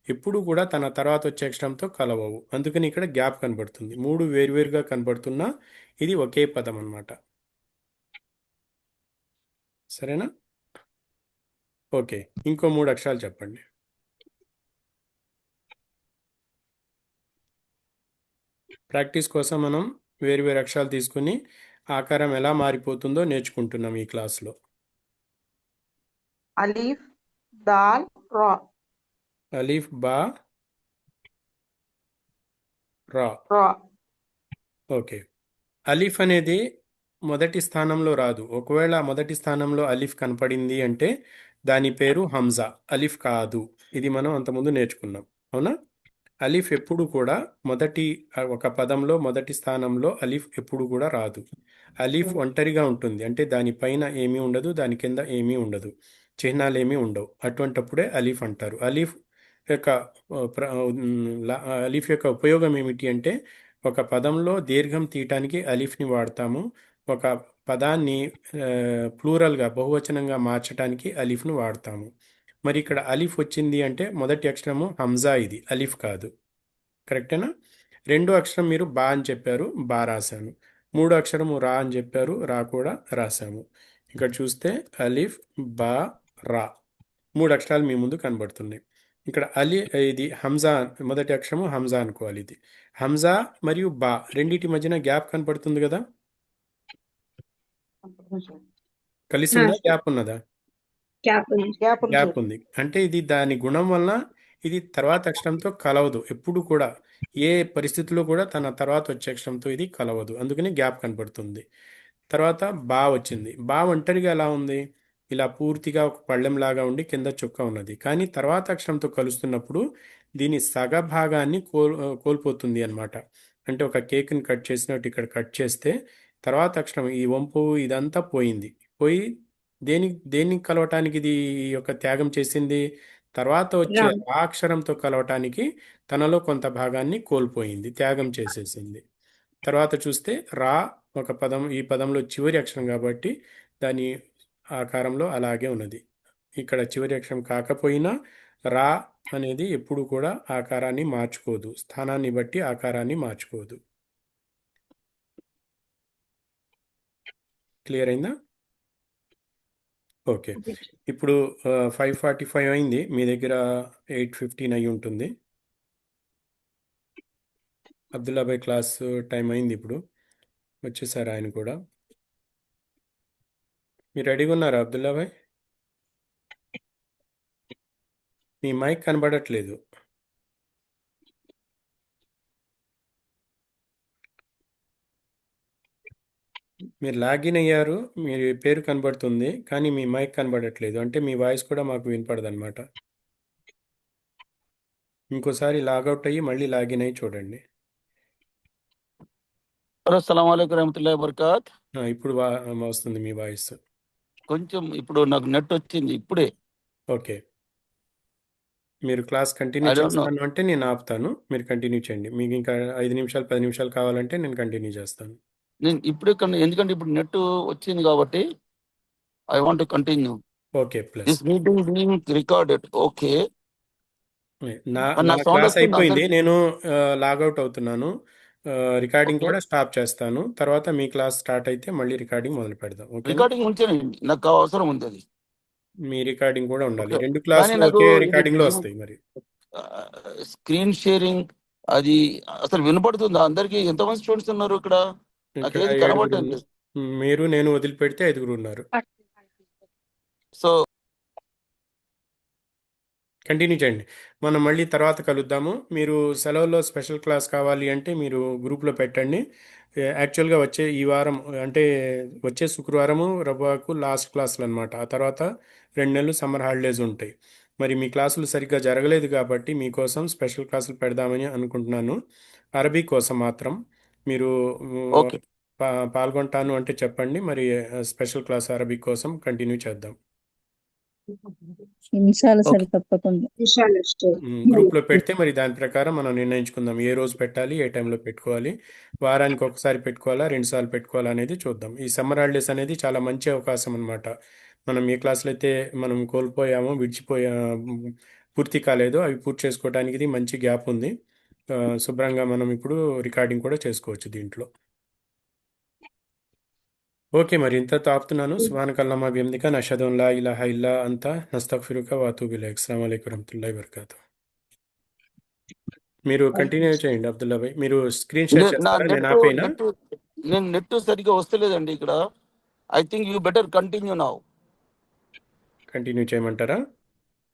ఎప్పుడు కూడా తన తర్వాత వచ్చే అక్షరంతో కలవవు. అందుకని ఇక్కడ గ్యాప్ కనబడుతుంది. మూడు వేరువేరుగా కనబడుతున్నా ఇది ఒకే పదం అన్నమాట. సరేనా? ఓకే. ఇంకో మూడు అక్షరాలు చెప్పండి. ప్రాక్టీస్ కోసం మనం వేరువేరు అక్షరాలు తీసుకుని ఆకారం ఎలా మారిపోతుందో నేర్చుకుంటున్నాం ఈ క్లాస్లో. అలీఫ్ దాల్ రా అలీఫ్ బా రా. రా ఓకే. అలీఫ్ అనేది మొదటి స్థానంలో రాదు. ఒకవేళ మొదటి స్థానంలో అలీఫ్ కనపడింది అంటే దాని పేరు హంజా, అలీఫ్ కాదు. ఇది మనం అంతకుముందు నేర్చుకున్నాం, అవునా? అలీఫ్ ఎప్పుడు కూడా ఒక పదంలో మొదటి స్థానంలో అలీఫ్ ఎప్పుడు కూడా రాదు. అలీఫ్ ఒంటరిగా ఉంటుంది, అంటే దానిపైన ఏమీ ఉండదు, దాని కింద ఏమీ ఉండదు, చిహ్నాలు ఏమీ ఉండవు. అటువంటప్పుడే అలీఫ్ అంటారు. యొక్క ఆ, ప్ర- అలీఫ్ యొక్క ఉపయోగం ఏమిటి అంటే, ఒక పదంలో దీర్ఘం తీయటానికి అలీఫ్ని వాడతాము. ఒక పదాన్ని ప్లూరల్గా బహువచనంగా మార్చడానికి అలీఫ్ను వాడతాము. మరి ఇక్కడ అలీఫ్ వచ్చింది అంటే మొదటి అక్షరము హంజా, ఇది అలీఫ్ కాదు. కరెక్టేనా? రెండో అక్షరం మీరు బా అని చెప్పారు, బా రాశాను. మూడో అక్షరము రా అని చెప్పారు, రా కూడా రాశాము. ఇక్కడ చూస్తే అలీఫ్, బా, రా, మూడు అక్షరాలు మీ ముందు కనబడుతున్నాయి. ఇక్కడ ఇది హంజా, మొదటి అక్షరము హంజా అనుకోవాలి. ఇది హంజా మరియు బా రెండింటి మధ్యన గ్యాప్ కనపడుతుంది కదా, కలిసి ఉందా, గ్యాప్ ఉన్నదా? క్యాప్ ఉంది. గ్యాప్ ఉంది గ్యాప్ సార్. ఉంది. అంటే ఇది దాని గుణం వలన ఇది తర్వాత అక్షరంతో కలవదు. ఎప్పుడు కూడా ఏ పరిస్థితిలో కూడా తన తర్వాత వచ్చే అక్షరంతో ఇది కలవదు, అందుకని గ్యాప్ కనపడుతుంది. తర్వాత బా వచ్చింది. బా ఒంటరిగా ఎలా ఉంది, ఇలా పూర్తిగా ఒక పళ్ళెంలాగా ఉండి కింద చుక్క ఉన్నది. కానీ తర్వాత అక్షరంతో కలుస్తున్నప్పుడు దీని సగ భాగాన్ని కోల్పోతుంది అన్నమాట. అంటే ఒక కేక్ని కట్ చేసినట్టు ఇక్కడ కట్ చేస్తే తర్వాత అక్షరం ఈ వంపు ఇదంతా పోయింది. పోయి దేన్ని కలవటానికి ఇది ఈ యొక్క త్యాగం చేసింది, తర్వాత వచ్చే రామ్. ఆ అక్షరంతో కలవటానికి తనలో కొంత భాగాన్ని కోల్పోయింది, త్యాగం చేసేసింది. తర్వాత చూస్తే రా ఒక పదం, ఈ పదంలో చివరి అక్షరం కాబట్టి దాని ఆకారంలో అలాగే ఉన్నది. ఇక్కడ చివరి అక్షరం కాకపోయినా రా అనేది ఎప్పుడు కూడా ఆకారాన్ని మార్చుకోదు, స్థానాన్ని బట్టి ఆకారాన్ని మార్చుకోదు. క్లియర్ అయిందా? ఓకే. ఇప్పుడు 5:45 అయింది, మీ దగ్గర 8:15 అయి ఉంటుంది. అబ్దుల్లా భాయ్ క్లాస్ టైం అయింది, ఇప్పుడు వచ్చేసారు ఆయన కూడా. మీరు రెడీగా ఉన్నారా అబ్దుల్లా భాయ్? మీ మైక్ కనబడట్లేదు. మీరు లాగిన్ అయ్యారు, మీ పేరు కనబడుతుంది, కానీ మీ మైక్ కనబడట్లేదు, అంటే మీ వాయిస్ కూడా మాకు వినపడదు అనమాట. ఇంకోసారి లాగౌట్ అయ్యి మళ్ళీ లాగిన్ అయ్యి చూడండి. హలో అస్సలం అయికం రహమతుల్లాహి వబర్కాత్. ఇప్పుడు వస్తుంది మీ వాయిస్. కొంచెం ఇప్పుడు నాకు నెట్ వచ్చింది ఇప్పుడే. ఓకే, మీరు class continue I don't know. చేస్తాను అంటే నేను ఆపుతాను, మీరు కంటిన్యూ చేయండి. మీకు ఇంకా 5 నిమిషాలు 10 నిమిషాలు కావాలంటే నేను కంటిన్యూ చేస్తాను. నేను ఇప్పుడే ఎందుకంటే ఇప్పుడు నెట్ వచ్చింది కాబట్టి I want to continue. Okay, plus this meeting being recorded. Okay, నా నా నా సౌండ్ క్లాస్ వస్తుంది అయిపోయింది, అందరికి. నేను లాగౌట్ అవుతున్నాను. రికార్డింగ్ ఓకే, కూడా స్టాప్ చేస్తాను. తర్వాత మీ క్లాస్ స్టార్ట్ అయితే మళ్ళీ రికార్డింగ్ మొదలు పెడదాం. ఓకేనా? రికార్డింగ్ ఉంచానండి, నాకు అవసరం ఉంది అది. మీ రికార్డింగ్ కూడా ఉండాలి. ఓకే, రెండు కానీ క్లాసులు నాకు ఒకే ఇది రికార్డింగ్ లో వస్తాయి మరి. స్క్రీన్ షేరింగ్ అది అసలు వినపడుతుందా అందరికి? ఎంతమంది స్టూడెంట్స్ ఉన్నారు ఇక్కడ? నాకు ఇక్కడ ఏది 7 కనబడలేదు. మీరు నేను వదిలిపెడితే 5 ఉన్నారు. సో కంటిన్యూ చేయండి, మనం మళ్ళీ తర్వాత కలుద్దాము. మీరు సెలవుల్లో స్పెషల్ క్లాస్ కావాలి అంటే మీరు గ్రూప్లో పెట్టండి. యాక్చువల్గా ఈ వారం అంటే వచ్చే శుక్రవారము రబ్బాకు లాస్ట్ క్లాసులు అనమాట. ఆ తర్వాత 2 నెలలు సమ్మర్ హాలిడేస్ ఉంటాయి. మరి మీ క్లాసులు సరిగ్గా జరగలేదు కాబట్టి మీకోసం స్పెషల్ క్లాసులు పెడదామని అనుకుంటున్నాను. అరబీ కోసం మాత్రం మీరు ఓకే, పాల్గొంటాను అంటే చెప్పండి. మరి స్పెషల్ క్లాస్ అరబీ కోసం కంటిన్యూ చేద్దాం. ఇన్షాల్లా సార్, ఓకే, తప్పకుండా. విషయాలు గ్రూప్లో పెడితే మరి దాని ప్రకారం మనం నిర్ణయించుకుందాం, ఏ రోజు పెట్టాలి, ఏ టైంలో పెట్టుకోవాలి, వారానికి ఒకసారి పెట్టుకోవాలా, 2 సార్లు పెట్టుకోవాలా అనేది చూద్దాం. ఈ సమ్మర్ హాలిడేస్ అనేది చాలా మంచి అవకాశం అనమాట. మనం ఏ క్లాసులు అయితే మనం కోల్పోయామో, పూర్తి కాలేదో అవి పూర్తి చేసుకోవడానికి ఇది మంచి గ్యాప్ ఉంది. శుభ్రంగా మనం ఇప్పుడు రికార్డింగ్ కూడా చేసుకోవచ్చు దీంట్లో. ఓకే, మరి ఇంతతో ఆపుతున్నాను. సుబ్హానకల్లాహుమ్మ బిహమ్దిక నషహదు అన్ లా ఇలాహా ఇల్లా అంత నస్తగ్ఫిరుక వ అతూబు ఇలైక్. అస్సలాము అలైకుం వరహ్మతుల్లాహి వబరకాతుహు. మీరు కంటిన్యూ చేయండి అబ్దుల్లా భాయ్. మీరు స్క్రీన్ షేర్ నా చేస్తారా, నేను నెట్ ఆపేనా? నెట్ నేను నెట్ సరిగ్గా వస్తలేదండి ఇక్కడ. I think you better continue now. Continue చేయమంటారా?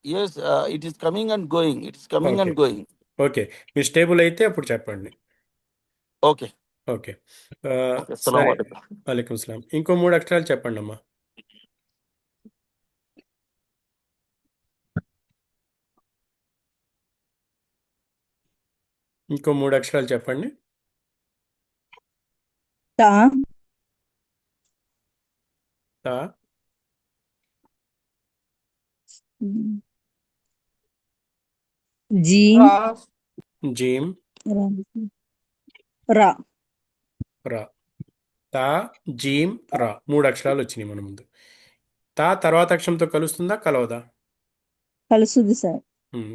Yes, it is coming and going, it is coming okay, and going. Okay, మీరు స్టేబుల్ అయితే అప్పుడు చెప్పండి. ఓకే, ఓకే, ఓకే, అస్సలం సరే. వాలేకుం. వాలేకుం సలాం. ఇంకో 3 అక్షరాలు చెప్పండి అమ్మా. ఇంకో 3 అక్షరాలు చెప్పండి. తా తా, జీమ్ రా జీమ్, రా రా రా. తా, జీమ్, రా. 3 అక్షరాలు వచ్చినాయి మన ముందు. తా తర్వాత అక్షరంతో కలుస్తుందా, కలవదా? కలుస్తుంది సార్.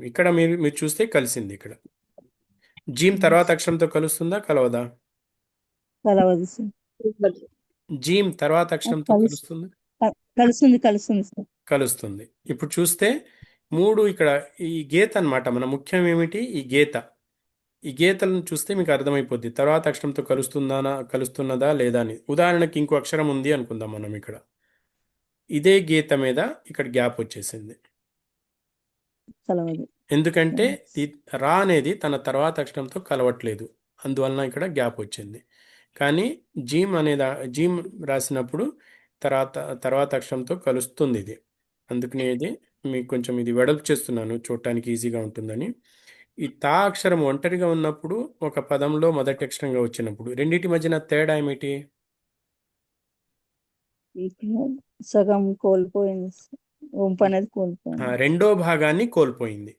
ఇక్కడ మీరు మీరు చూస్తే కలిసింది ఇక్కడ. జీమ్ తర్వాత అక్షరంతో కలుస్తుందా, కలవదా? కలవదు సార్. జీమ్ తర్వాత అక్షరంతో కలుసు కలుస్తుందా? కలుస్తుంది సార్. కలుస్తుంది. ఇప్పుడు చూస్తే 3 ఇక్కడ ఈ గీత అన్నమాట. మన ముఖ్యం ఏమిటి? ఈ గీత. ఈ గీతలను చూస్తే మీకు అర్థమైపోద్ది తర్వాత అక్షరంతో కలుస్తున్నదా లేదా అని. ఉదాహరణకి ఇంకో అక్షరం ఉంది అనుకుందాం మనం ఇక్కడ. ఇదే గీత మీద ఇక్కడ గ్యాప్ వచ్చేసింది. కలవదు. ఎందుకంటే రా అనేది తన తర్వాత అక్షరంతో కలవట్లేదు, అందువలన ఇక్కడ గ్యాప్ వచ్చింది. కానీ జీమ్ రాసినప్పుడు తర్వాత అక్షరంతో కలుస్తుంది ఇది. అందుకనే ఇది మీకు కొంచెం ఇది వెడల్పు చేస్తున్నాను, చూడటానికి ఈజీగా ఉంటుందని. ఈ తా అక్షరం ఒంటరిగా ఉన్నప్పుడు, ఒక పదంలో మొదటి అక్షరంగా వచ్చినప్పుడు, రెండింటి మధ్యన తేడా ఏమిటి? ఇప్పుడు సగం కోల్పోయింది సార్. వంపు అనేది కోల్పోయింది. రెండో భాగాన్ని కోల్పోయింది.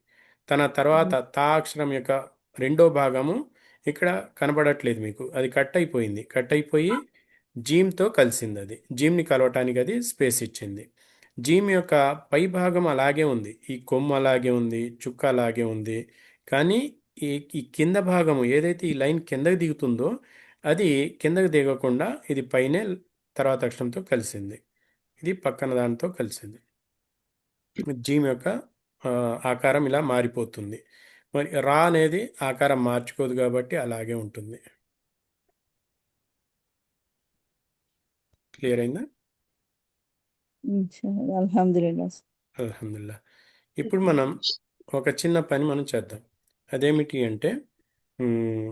తన తర్వాత తా అక్షరం యొక్క రెండో భాగము ఇక్కడ కనబడట్లేదు మీకు, అది కట్ అయిపోయింది. కట్ అయిపోయి జీమ్తో కలిసింది. అది జీమ్ని కలవటానికి అది స్పేస్ ఇచ్చింది. జీమ్ యొక్క పై భాగం అలాగే ఉంది, ఈ కొమ్ము అలాగే ఉంది, చుక్క అలాగే ఉంది. కానీ ఈ ఈ కింద భాగము ఏదైతే ఈ లైన్ కిందకి దిగుతుందో అది కిందకి దిగకుండా ఇది పైనే తర్వాత అక్షరంతో కలిసింది, ఇది పక్కన దానితో కలిసింది. జీమ్ యొక్క ఆకారం ఇలా మారిపోతుంది. మరి రా అనేది ఆకారం మార్చుకోదు కాబట్టి అలాగే ఉంటుంది. క్లియర్ అయిందా? అల్హమ్దులిల్లా సార్. అల్హమ్దుల్లా. ఇప్పుడు మనం ఒక చిన్న పని మనం చేద్దాం. అదేమిటి అంటే మ్,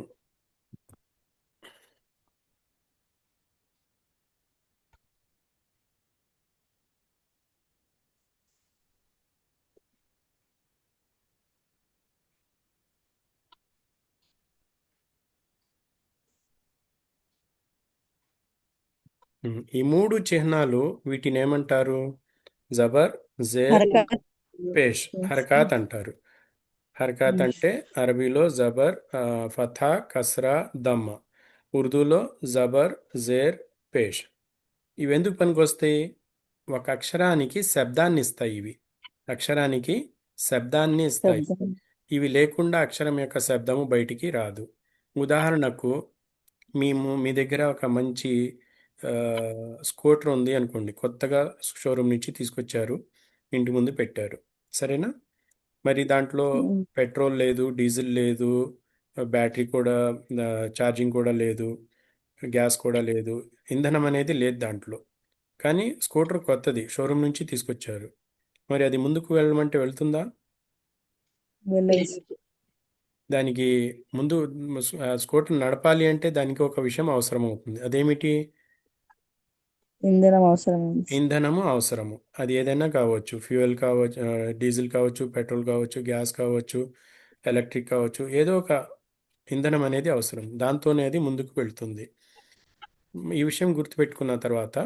ఈ 3 చిహ్నాలు వీటిని ఏమంటారు? జబర్, జేర్, హరకత్ పేష్, హరకాత్ అంటారు. హరకాత్ అంటే అరబీలో జబర్, ఫథా, కస్రా, దమ్మ. ఉర్దూలో జబర్, జేర్, పేష్. ఇవి ఎందుకు పనికొస్తాయి? ఒక అక్షరానికి శబ్దాన్ని ఇస్తాయి. ఇవి అక్షరానికి శబ్దాన్ని ఇస్తాయి. శబ్దం. ఇవి లేకుండా అక్షరం యొక్క శబ్దము బయటికి రాదు. ఉదాహరణకు మీ దగ్గర ఒక మంచి స్కూటర్ ఉంది అనుకోండి, కొత్తగా షోరూమ్ నుంచి తీసుకొచ్చారు, ఇంటి ముందు పెట్టారు, సరేనా? మరి దాంట్లో పెట్రోల్ లేదు, డీజిల్ లేదు, బ్యాటరీ కూడా, ఛార్జింగ్ కూడా లేదు, గ్యాస్ కూడా లేదు, ఇంధనం అనేది లేదు దాంట్లో. కానీ స్కూటర్ కొత్తది, షోరూమ్ నుంచి తీసుకొచ్చారు. మరి అది ముందుకు వెళ్ళమంటే వెళ్తుందా? వెళ్ళదు సార్. దానికి ముందు స్కూటర్ నడపాలి అంటే దానికి ఒక విషయం అవసరం అవుతుంది. అదేమిటి? ఇంధనం అవసరం ఉంది సార్. ఇంధనము అవసరము. అది ఏదైనా కావచ్చు, ఫ్యూయల్ కావచ్చు, డీజిల్ కావచ్చు, పెట్రోల్ కావచ్చు, గ్యాస్ కావచ్చు, ఎలక్ట్రిక్ కావచ్చు, ఏదో ఒక ఇంధనం అనేది అవసరం. దాంతోనే అది ముందుకు వెళ్తుంది. ఈ విషయం గుర్తుపెట్టుకున్న తర్వాత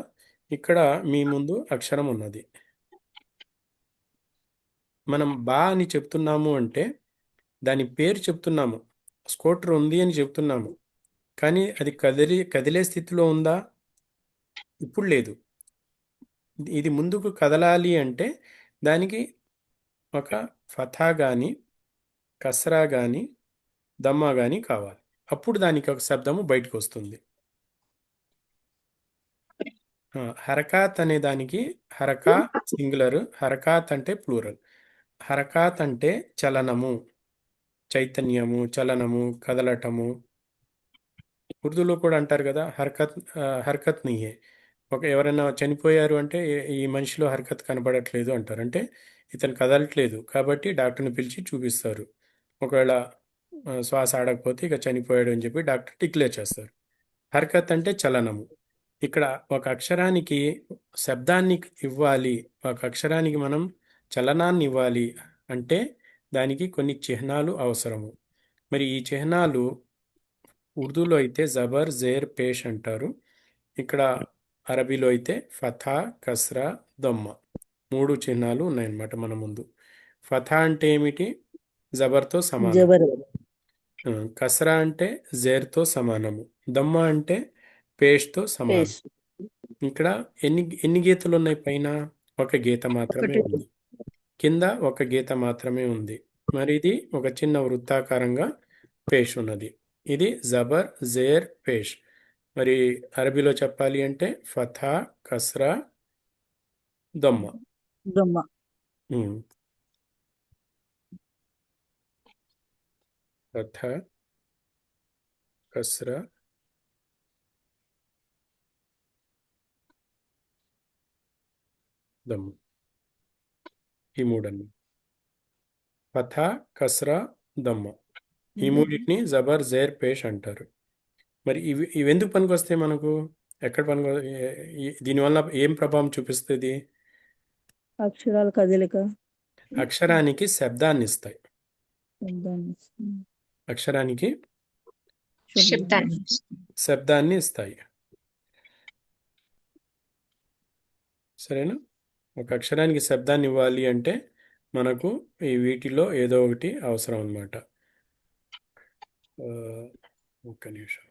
ఇక్కడ మీ ముందు అక్షరం ఉన్నది. మనం బా అని చెప్తున్నాము అంటే దాని పేరు చెప్తున్నాము, స్కూటర్ ఉంది అని చెప్తున్నాము. కానీ అది కదిలే స్థితిలో ఉందా? ఇప్పుడు లేదు. ఇది ముందుకు కదలాలి అంటే దానికి ఒక ఫథా కానీ, కస్రా కానీ, దమ్మా కానీ కావాలి. అప్పుడు దానికి ఒక శబ్దము బయటకు వస్తుంది. హరకాత్ అనే దానికి హరకా సింగులర్, హరకాత్ అంటే ప్లూరల్. హరకాత్ అంటే చలనము, చైతన్యము, చలనము, కదలటము. ఉర్దూలో కూడా అంటారు కదా, హర్కత్ నీయే. ఎవరైనా చనిపోయారు అంటే ఈ మనిషిలో హర్కత్ కనబడట్లేదు అంటారు. అంటే ఇతను కదలట్లేదు కాబట్టి డాక్టర్ని పిలిచి చూపిస్తారు. ఒకవేళ శ్వాస ఆడకపోతే ఇక చనిపోయాడు అని చెప్పి డాక్టర్ డిక్లేర్ చేస్తారు. హర్కత్ అంటే చలనము. ఇక్కడ ఒక అక్షరానికి శబ్దాన్ని ఇవ్వాలి, ఒక అక్షరానికి మనం చలనాన్ని ఇవ్వాలి అంటే దానికి కొన్ని చిహ్నాలు అవసరము. మరి ఈ చిహ్నాలు ఉర్దూలో అయితే జబర్ జేర్ పేష్ అంటారు. ఇక్కడ అరబీలో అయితే ఫథా కస్రా దొమ్మ 3 చిహ్నాలు ఉన్నాయన్నమాట మన ముందు. ఫథా అంటే ఏమిటి? జబర్తో సమానం. జబర్ కస్రా అంటే జేర్తో సమానము. దమ్మ అంటే పేష్తో సమానం. పేష్ ఇక్కడ ఎన్ని గీతలు ఉన్నాయి? పైన ఒక గీత మాత్రమే ఒకటి. ఉంది, కింద ఒక గీత మాత్రమే ఉంది. మరి ఇది ఒక చిన్న వృత్తాకారంగా పేష్ ఉన్నది. ఇది జబర్ జేర్ పేష్. మరి అరబీలో చెప్పాలి అంటే ఫథా కస్రా దొమ్మ. దొమ్మ. ఉమ్. ఫథా కస్రా దమ్మ. ఈ మూడన్ని ఫథా కస్రా దమ్మ. ఈ మూడింటిని జబర్ జేర్ పేష్ అంటారు. మరి ఇవి ఎందుకు పనికొస్తాయి మనకు? ఎక్కడ దీనివల్ల ఏం ప్రభావం చూపిస్తుంది? అక్షరాల కదలిక. అక్షరానికి శబ్దాన్ని ఇస్తాయి. శబ్దాన్ని. అక్షరానికి శబ్దాన్ని. శబ్దాన్ని ఇస్తాయి. సరేనా? ఒక అక్షరానికి శబ్దాన్ని ఇవ్వాలి అంటే మనకు ఈ వీటిలో ఏదో ఒకటి అవసరం అన్నమాట. ఒక్క నిమిషం.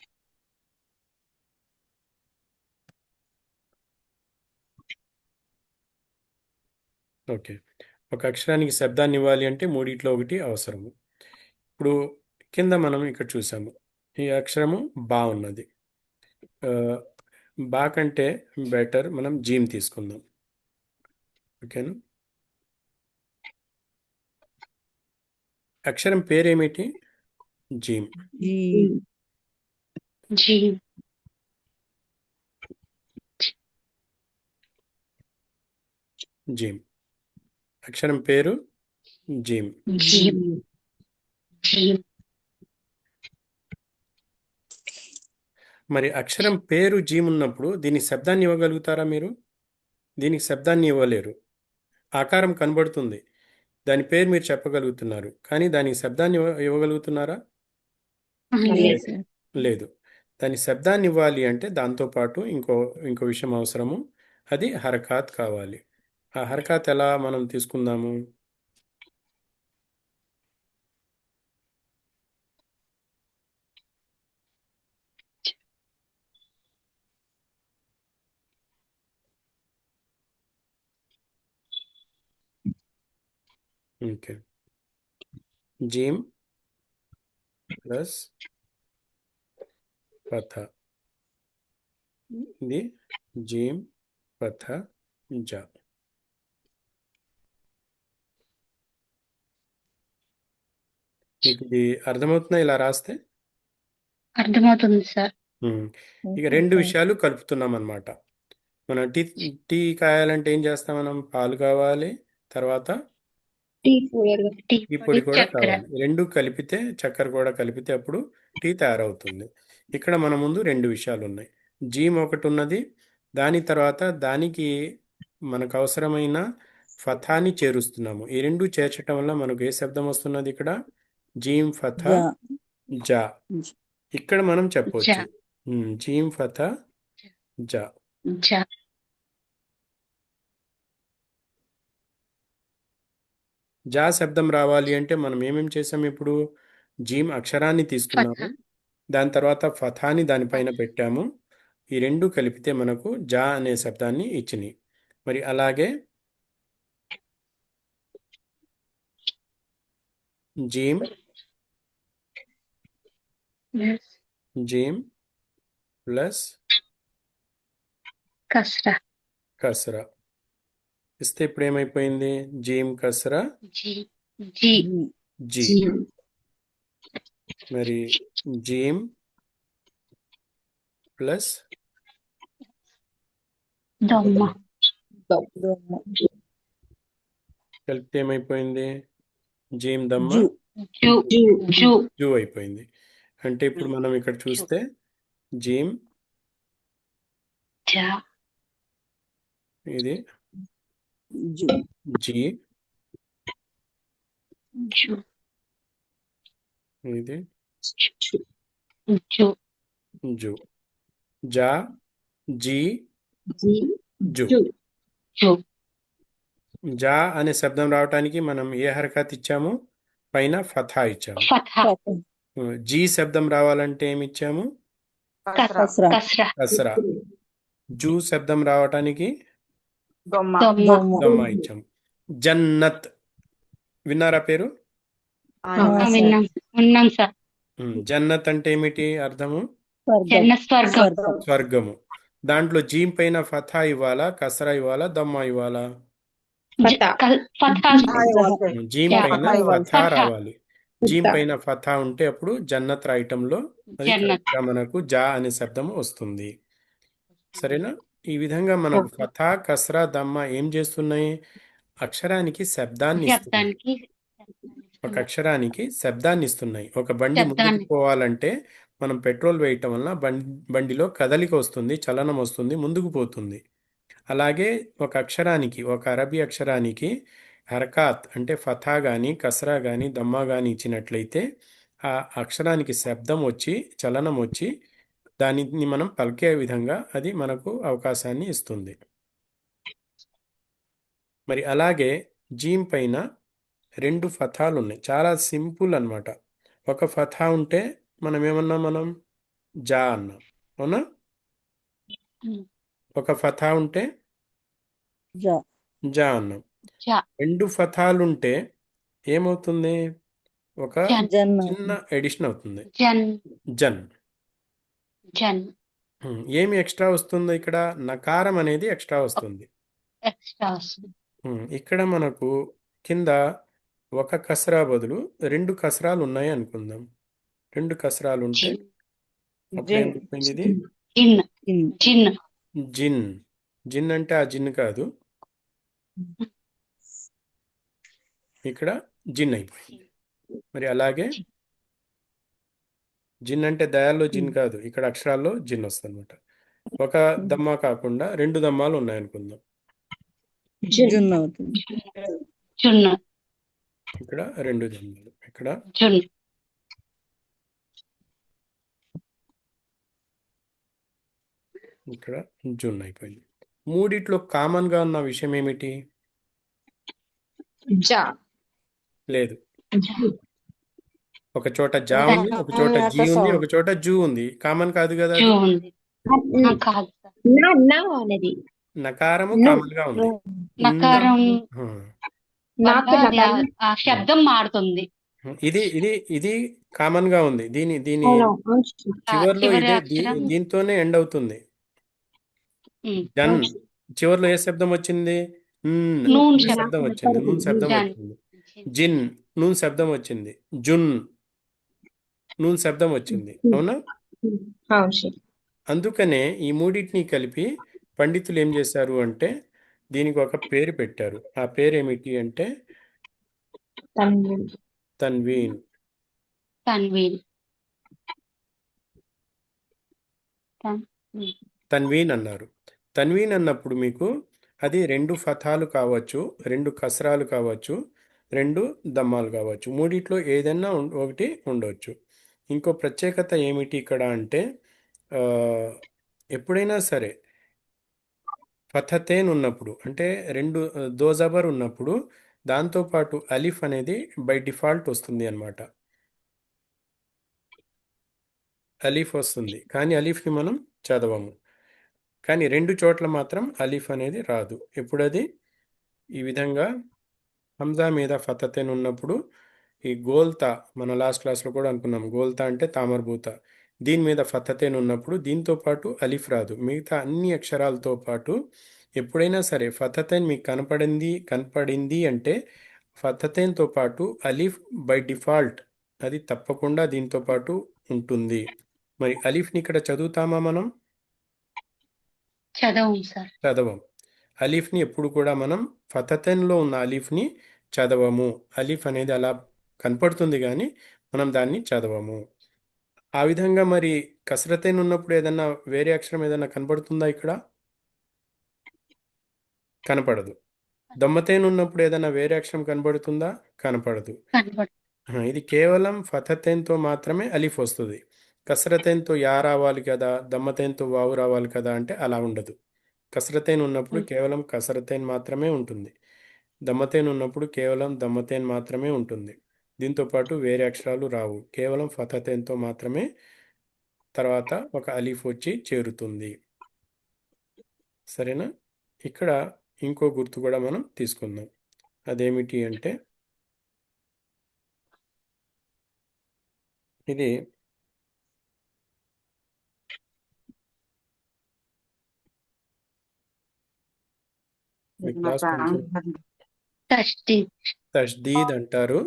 ఓకే, ఒక అక్షరానికి శబ్దాన్ని ఇవ్వాలి అంటే మూడిట్లో ఒకటి అవసరము. ఇప్పుడు కింద మనం ఇక్కడ చూసాము, ఈ అక్షరము బా ఉన్నది. బా కంటే బెటర్ మనం జీమ్ తీసుకుందాం. ఓకేనా? అక్షరం పేరేమిటి? జీమ్. జీ జీమ్ జీమ్. అక్షరం పేరు జీమ్. జీమ్ జీమ్ మరి అక్షరం పేరు జీమ్ ఉన్నప్పుడు దీనికి శబ్దాన్ని ఇవ్వగలుగుతారా మీరు? దీనికి శబ్దాన్ని ఇవ్వలేరు. ఆకారం కనబడుతుంది, దాని పేరు మీరు చెప్పగలుగుతున్నారు, కానీ దానికి శబ్దాన్ని ఇవ్వగలుగుతున్నారా? లేదు. లేదు. దాని శబ్దాన్ని ఇవ్వాలి అంటే దాంతోపాటు ఇంకో విషయం అవసరము, అది హరకాత్ కావాలి. ఆ హరకాత్ ఎలా మనం తీసుకుందాము? Okay, జీమ్ plus పథ. ఇది జీమ్ పథ జా. మీకు ఇది అర్థమవుతుందా ఇలా రాస్తే? అర్థమవుతుంది సార్. ఇక 2 విషయాలు కలుపుతున్నాం అన్నమాట. మనం టీ కాయాలంటే ఏం చేస్తాం? మనం పాలు కావాలి, తర్వాత టీ టీ పొడి కూడా చక్కెర. కావాలి. 2 కలిపితే, చక్కెర కూడా కలిపితే అప్పుడు టీ తయారవుతుంది. ఇక్కడ మన ముందు 2 విషయాలు ఉన్నాయి. జీమ్ ఒకటి ఉన్నది, దాని తర్వాత దానికి మనకు అవసరమైన ఫథాని చేరుస్తున్నాము. ఈ 2 చేర్చటం వల్ల మనకు ఏ శబ్దం వస్తున్నది? ఇక్కడ జీమ్ ఫథా జా. ఇక్కడ మనం చెప్పవచ్చు జీమ్ ఫథా జా. జా. జా శబ్దం రావాలి అంటే మనం ఏమేమి చేసాం? ఇప్పుడు జీమ్ అక్షరాన్ని తీసుకున్నాము, ఫథా. దాని తర్వాత ఫథాని దానిపైన పెట్టాము. ఈ 2 కలిపితే మనకు జా అనే శబ్దాన్ని ఇచ్చినాయి. మరి అలాగే జీమ్ జీమ్ ప్లస్ కస్రా. కస్రా ఇస్తే ఇప్పుడు ఏమైపోయింది? జీమ్ కస్రా జీ జీ జీ. మరి జీమ్ ప్లస్ దొమ్మ. దొమ్మ. కలిపితే ఏమైపోయింది? జీమ్ దమ్మ జూ. జూ జూ జూ అయిపోయింది. అంటే ఇప్పుడు మనం ఇక్కడ చూస్తే జీమ్, జా. ఇది జూ. జీ, జూ ఇది జు జు. జా, జీ, జీ జు. జు జు జా అనే శబ్దం రావటానికి మనం ఏ హరకత్ ఇచ్చాము? పైన ఫథా ఇచ్చాము. ఫథా జీ శబ్దం రావాలంటే ఏమి ఇచ్చాము? కసరా కసరా కస్రా కసరా. జూ శబ్దం రావటానికి దొమ్మ దొమ్మ దొమ్మ దమ్మ ఇచ్చాము. జన్నత్ విన్నారా పేరు? సార్. విన్నాం ఉన్నాం సార్. జన్నత్ అంటే ఏమిటి అర్థము? స్వర్గం జన్న స్వర్గం. స్వర్గం స్వర్గము. దాంట్లో జీం పైన ఫథా ఇవ్వాలా, కసరా ఇవ్వాలా, దమ్మ ఇవ్వాలా? ఫథా జీం యా. పైన ఫథా ఇవ్వాలి. ఫథా ఫథా. రావాలి. జీం పైన ఫథా ఉంటే అప్పుడు జన్నత్ రాయటంలో అది జన్నత్. కరెక్ట్గా మనకు జా అనే శబ్దం వస్తుంది. సరేనా? ఈ విధంగా మనకు ఓకే. ఫథా, కసరా, దమ్మ ఏం చేస్తున్నాయి? అక్షరానికి శబ్దాన్ని ఇస్తున్నాయి. శబ్దానికి ఒక అక్షరానికి శబ్దాన్ని ఇస్తున్నాయి. ఒక బండి ముందుకు శబ్దాన్ని. పోవాలంటే మనం పెట్రోల్ వేయటం వల్ల బండిలో కదలిక వస్తుంది, చలనం వస్తుంది, ముందుకు పోతుంది. అలాగే ఒక అక్షరానికి, ఒక అరబీ అక్షరానికి హరకాత్ అంటే ఫథా కానీ, కసరా కానీ, దమ్మా కానీ ఇచ్చినట్లయితే ఆ అక్షరానికి శబ్దం వచ్చి, చలనం వచ్చి దానిని మనం పలికే విధంగా అది మనకు అవకాశాన్ని ఇస్తుంది. మరి అలాగే జీం పైన 2 ఫథాలు ఉన్నాయి. చాలా సింపుల్ అన్నమాట. ఒక ఫథా ఉంటే మనం ఏమన్నాం? జా అన్నాం. అవునా? ఉమ్. ఒక ఫథా ఉంటే జా జా అన్నాం. జా 2 ఫథాలుంటే ఏమవుతుంది? ఒక జన్న చిన్న ఎడిషన్ అవుతుంది. జన్ జన్. జన్ ఏమి ఎక్స్ట్రా వస్తుందో ఇక్కడ? నకారం అనేది ఎక్స్ట్రా వస్తుంది. ఎక్స్ట్రా వస్తుంది. ఇక్కడ మనకు కింద ఒక కసరా బదులు 2 కసరాలు ఉన్నాయి అనుకుందాం. 2 కసరాలు ఉంటే జిన్ అప్పుడు ఏమైపోయింది ఇది? జిన్ ఇన్ జిన్ జిన్. జిన్ అంటే ఆ జిన్ కాదు, ఇక్కడ జిన్ అయిపోయింది. మరి అలాగే జిన్ అంటే దయాల్లో జిన్ కాదు, ఇక్కడ అక్షరాల్లో జిన్ వస్తుంది అనమాట. ఒక దమ్మా కాకుండా 2 దమ్మాలు ఉన్నాయనుకుందాం. జున్ అవుతుంది జున్ ఇక్కడ 2 దమ్మాలు, ఇక్కడ జున్ ఇక్కడ జున్ అయిపోయింది. మూడిట్లో కామన్ గా ఉన్న విషయం ఏమిటి? జా లేదు. ఒక చోట జా ఉంది, ఒక చోట జీ ఉంది, ఒక చోట జూ ఉంది. కామన్ కాదు కదా జూ అది? ఉంది. కాదు సార్. నా అనేది నకారము ను. కామన్ గా ఉంది. నకారం ఆ. నాకు వల్ల అది నకారం. ఆ శబ్దం మారుతుంది. ఇది ఇది ఇది కామన్ గా ఉంది. దీని దీని అవును, అవును. చివర్లో చివరి ఇదే అక్షరం దీంతోనే ఎండ్ అవుతుంది. ఉమ్. జన్ చివర్లో ఏ శబ్దం వచ్చింది? నూన్ అనే శబ్దం. శబ్దం వచ్చింది. నూన్ శబ్దం జన్. వచ్చింది. జిన్ నూన్ శబ్దం వచ్చింది. జున్ నూన్ శబ్దం వచ్చింది. అవునా? అవును సార్. అందుకనే ఈ మూడింటిని కలిపి పండితులు ఏం చేశారు అంటే దీనికి ఒక పేరు పెట్టారు. ఆ పేరు ఏమిటి అంటే తన్వీన్. తన్వీన్. తన్వీన్ తన్వీన్. తన్వీన్ అన్నారు. తన్వీన్ అన్నప్పుడు మీకు అది 2 ఫథాలు కావచ్చు, 2 కసరాలు కావచ్చు, 2 దమ్మాలు కావచ్చు. మూడిట్లో ఏదైనా ఒకటి ఉండవచ్చు. ఇంకో ప్రత్యేకత ఏమిటి ఇక్కడ అంటే ఎప్పుడైనా సరే ఫథతేన్ ఉన్నప్పుడు అంటే 2 దోజబర్ ఉన్నప్పుడు దాంతోపాటు అలిఫ్ అనేది బై డిఫాల్ట్ వస్తుంది అన్నమాట. అలీఫ్ వస్తుంది, కానీ అలీఫ్ని మనం చదవము. కానీ 2 చోట్ల మాత్రం అలీఫ్ అనేది రాదు. ఎప్పుడది? ఈ విధంగా హంజా మీద ఫతతేన్ ఉన్నప్పుడు ఈ గోల్తా, మన లాస్ట్ క్లాస్లో కూడా అనుకున్నాం, గోల్తా అంటే తామర్భూత. దీని మీద ఫతతేన్ ఉన్నప్పుడు దీంతో పాటు అలీఫ్ రాదు. మిగతా అన్ని అక్షరాలతో పాటు ఎప్పుడైనా సరే ఫతతేన్ మీకు కనపడింది అంటే ఫతతేన్తో పాటు అలీఫ్ బై డిఫాల్ట్ అది తప్పకుండా దీంతో పాటు ఉంటుంది. మరి అలీఫ్ని ఇక్కడ చదువుతామా మనం? చదవం సార్. చదవం. అలీఫ్ని ఎప్పుడు కూడా మనం ఫతతెన్లో ఉన్న అలీఫ్ని చదవము. అలీఫ్ అనేది అలా కనపడుతుంది కానీ మనం దాన్ని చదవము. ఆ విధంగా మరి కసరతేన్ ఉన్నప్పుడు ఏదన్నా వేరే అక్షరం ఏదన్నా కనపడుతుందా ఇక్కడ? కనపడదు. దమ్మతేన్ ఉన్నప్పుడు ఏదన్నా వేరే అక్షరం కనపడుతుందా? కనపడదు. కనబడు. ఇది కేవలం ఫతతెన్తో మాత్రమే అలిఫ్ వస్తుంది. కసరతెన్తో యా రావాలి కదా, దమ్మతెన్తో వావు రావాలి కదా అంటే అలా ఉండదు. కసరతైన్ ఉన్నప్పుడు కేవలం కసరతైన్ మాత్రమే ఉంటుంది. దమ్మతైన్ ఉన్నప్పుడు కేవలం దమ్మతైన్ మాత్రమే ఉంటుంది. దీంతో పాటు వేరే అక్షరాలు రావు. కేవలం ఫతతైన్తో మాత్రమే తర్వాత ఒక అలీఫ్ వచ్చి చేరుతుంది. సరేనా? ఇక్కడ ఇంకో గుర్తు కూడా మనం తీసుకుందాం. అదేమిటి అంటే ఇది మీ క్లాస్ కొంచెం తష్దీద్. తష్దీద్ అంటారు,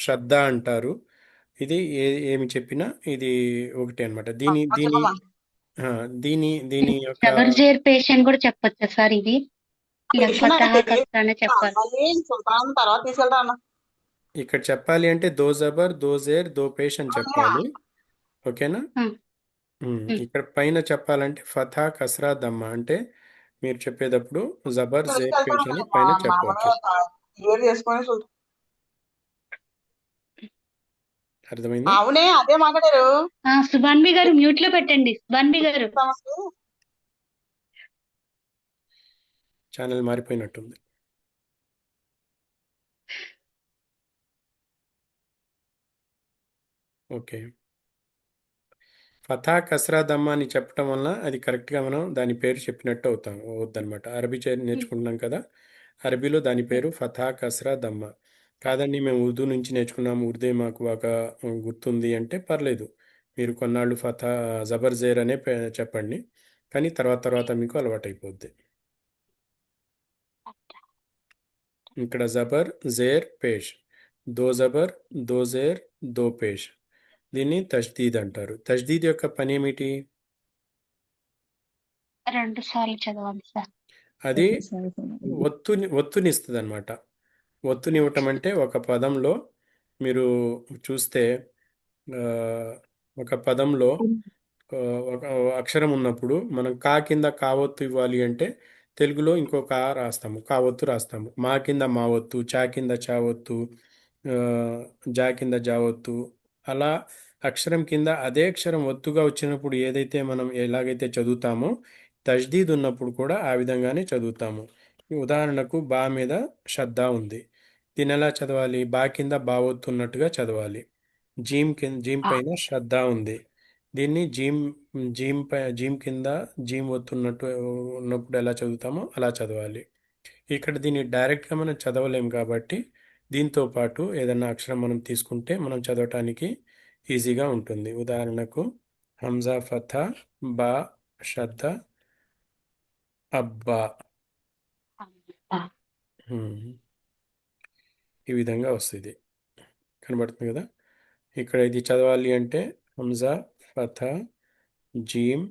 శ్రద్ధ అంటారు. ఇది ఏమి చెప్పినా ఇది ఒకటే అన్నమాట. దీని దీని ఆ, దీని యొక్క జబర్జేర్ పేషెంట్ కూడా చెప్పొచ్చా సార్ ఇది? ఫతహా కసరానే చెప్పాలి. సుల్తాన్ తర్వాత తీసుకెళ్తా అన్న. ఇక్కడ చెప్పాలి అంటే దో జబర్ దో జేర్ దో పేష్ అని చెప్పాలి. ఓకేనా? ఇక్కడ పైన చెప్పాలంటే ఫతా కస్రా దమ్మ అంటే మీరు చెప్పేటప్పుడు జబర్ జేర్ పేష్ అని పైన చెప్పవచ్చు. ఏడు చేసుకొని సుల్తాన్. అర్థమైందా? అవునే అదే మాట్లాడారు. సుబాన్వి గారు మ్యూట్ లో పెట్టండి. సుబాన్వి గారు ఛానల్ మారిపోయినట్టుంది. ఓకే. ఫతా కస్రా దమ్మ అని చెప్పటం వలన అది కరెక్ట్గా మనం దాని పేరు చెప్పినట్టు అవుద్దన్నమాట. అరబీ నేర్చుకుంటున్నాం కదా, అరబీలో దాని పేరు ఫతా కస్రా దమ్మ. కాదండి మేము ఉర్దూ నుంచి నేర్చుకున్నాము, ఉర్దే మాకు బాగా గుర్తుంది అంటే పర్లేదు, మీరు కొన్నాళ్ళు ఫతా జబర్ జేర్ అనే చెప్పండి, కానీ తర్వాత మీకు అలవాటైపోద్ది. ఇక్కడ జబర్ జేర్ పేష్, దో జబర్ దో జేర్ దో పేష్, దీన్ని తష్దీద్ అంటారు. తష్దీద్ యొక్క పని ఏమిటి? 2 సార్లు చదవాలి సార్. అది ఒత్తునిస్తుంది అనమాట. ఒత్తునివ్వటం అంటే ఒక పదంలో మీరు చూస్తే ఒక పదంలో ఒక అక్షరం ఉన్నప్పుడు మనం కా కింద కావత్తు ఇవ్వాలి అంటే తెలుగులో ఇంకో కా రాస్తాము, కావత్తు రాస్తాము. మా కింద మా ఒత్తు, చా కింద చావత్తు, జా కింద జావత్తు. అలా అక్షరం కింద అదే అక్షరం ఒత్తుగా వచ్చినప్పుడు ఏదైతే మనం ఎలాగైతే చదువుతామో తజ్దీద్ ఉన్నప్పుడు కూడా ఆ విధంగానే చదువుతాము. ఉదాహరణకు బా మీద శ్రద్ధ ఉంది, దీన్ని ఎలా చదవాలి? బా కింద బావొత్తు ఉన్నట్టుగా చదవాలి. జీమ్ పైన శ్రద్ధ ఉంది, దీన్ని జీమ్ కింద జీమ్ ఒత్తున్నట్టు ఉన్నప్పుడు ఎలా చదువుతామో అలా చదవాలి. ఇక్కడ దీన్ని డైరెక్ట్గా మనం చదవలేం కాబట్టి దీంతో పాటు ఏదైనా అక్షరం మనం తీసుకుంటే మనం చదవటానికి ఈజీగా ఉంటుంది. ఉదాహరణకు హంజా ఫథా బా శ్రద్ధ అబ్బా, ఈ విధంగా వస్తుంది. కనబడుతుంది కదా? ఇక్కడ ఇది చదవాలి అంటే హంజా ఫథా జీమ్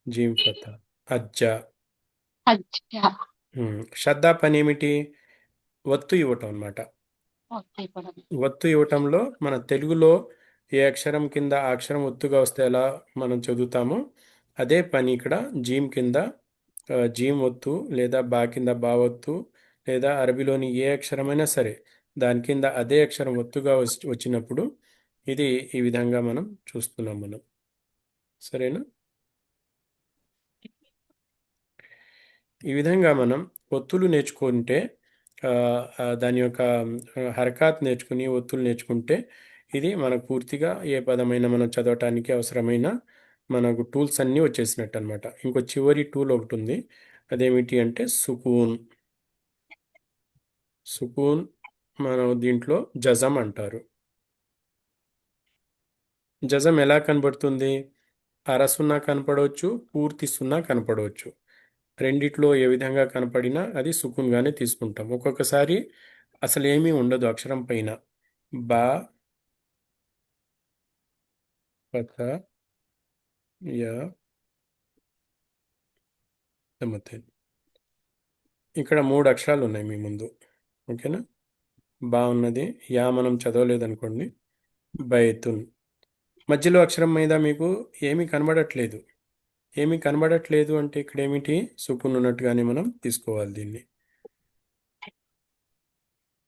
జీమ్ ఫథా అజ్జా. శ్రద్ధ పని ఏమిటి? ఒత్తు ఇవ్వటం అన్నమాట. ఒత్తు ఇవ్వటంలో మన తెలుగులో ఏ అక్షరం కింద ఆ అక్షరం ఒత్తుగా వస్తే ఎలా మనం చదువుతామో అదే పని ఇక్కడ జీమ్ కింద జీమ్ ఒత్తు లేదా బా కింద బా ఒత్తు లేదా అరబీలోని ఏ అక్షరమైనా సరే దాని కింద అదే అక్షరం ఒత్తుగా వచ్చినప్పుడు ఇది ఈ విధంగా మనం చూస్తున్నాం మనం. సరేనా? ఈ విధంగా మనం ఒత్తులు నేర్చుకుంటే దాని యొక్క హరకాత్ నేర్చుకుని ఒత్తులు నేర్చుకుంటే ఇది మనకు పూర్తిగా ఏ పదమైనా మనం చదవటానికి అవసరమైన మనకు టూల్స్ అన్నీ వచ్చేసినట్టు అనమాట. ఇంకో చివరి టూల్ ఒకటి ఉంది, అదేమిటి అంటే సుకూన్. సుకూన్ మనం దీంట్లో జజం అంటారు. జజం ఎలా కనబడుతుంది? అర సున్నా కనపడవచ్చు, పూర్తి సున్నా కనపడవచ్చు. రెండిట్లో ఏ విధంగా కనపడినా అది సుకున్గానే తీసుకుంటాం. ఒక్కొక్కసారి అసలు ఏమీ ఉండదు అక్షరం పైన. బా ఫతా యా దమ్మతైన్. ఇక్కడ 3 అక్షరాలు ఉన్నాయి మీ ముందు. ఓకేనా? బా ఉన్నది, యా మనం చదవలేదనుకోండి, బైతున్. మధ్యలో అక్షరం మీద మీకు ఏమీ కనబడట్లేదు, ఏమీ కనబడట్లేదు అంటే ఇక్కడ ఏమిటి? సుకున్ ఉన్నట్టుగానే మనం తీసుకోవాలి దీన్ని.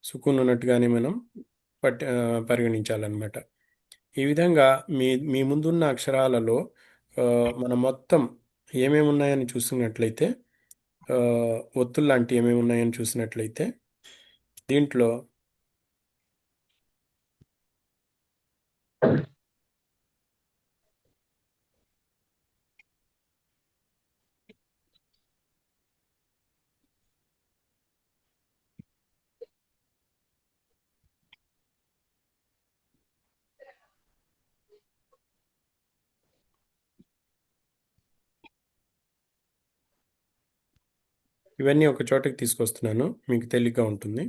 సుకున్ ఉన్నట్టుగానే మనం పరిగణించాలన్నమాట. ఈ విధంగా మీ ముందున్న అక్షరాలలో మనం మొత్తం ఏమేమి ఉన్నాయని చూసినట్లయితే ఒత్తులు లాంటి ఏమేమి ఉన్నాయని చూసినట్లయితే దీంట్లో ఇవన్నీ ఒక చోటకి తీసుకొస్తున్నాను, మీకు తేలిగ్గా ఉంటుంది.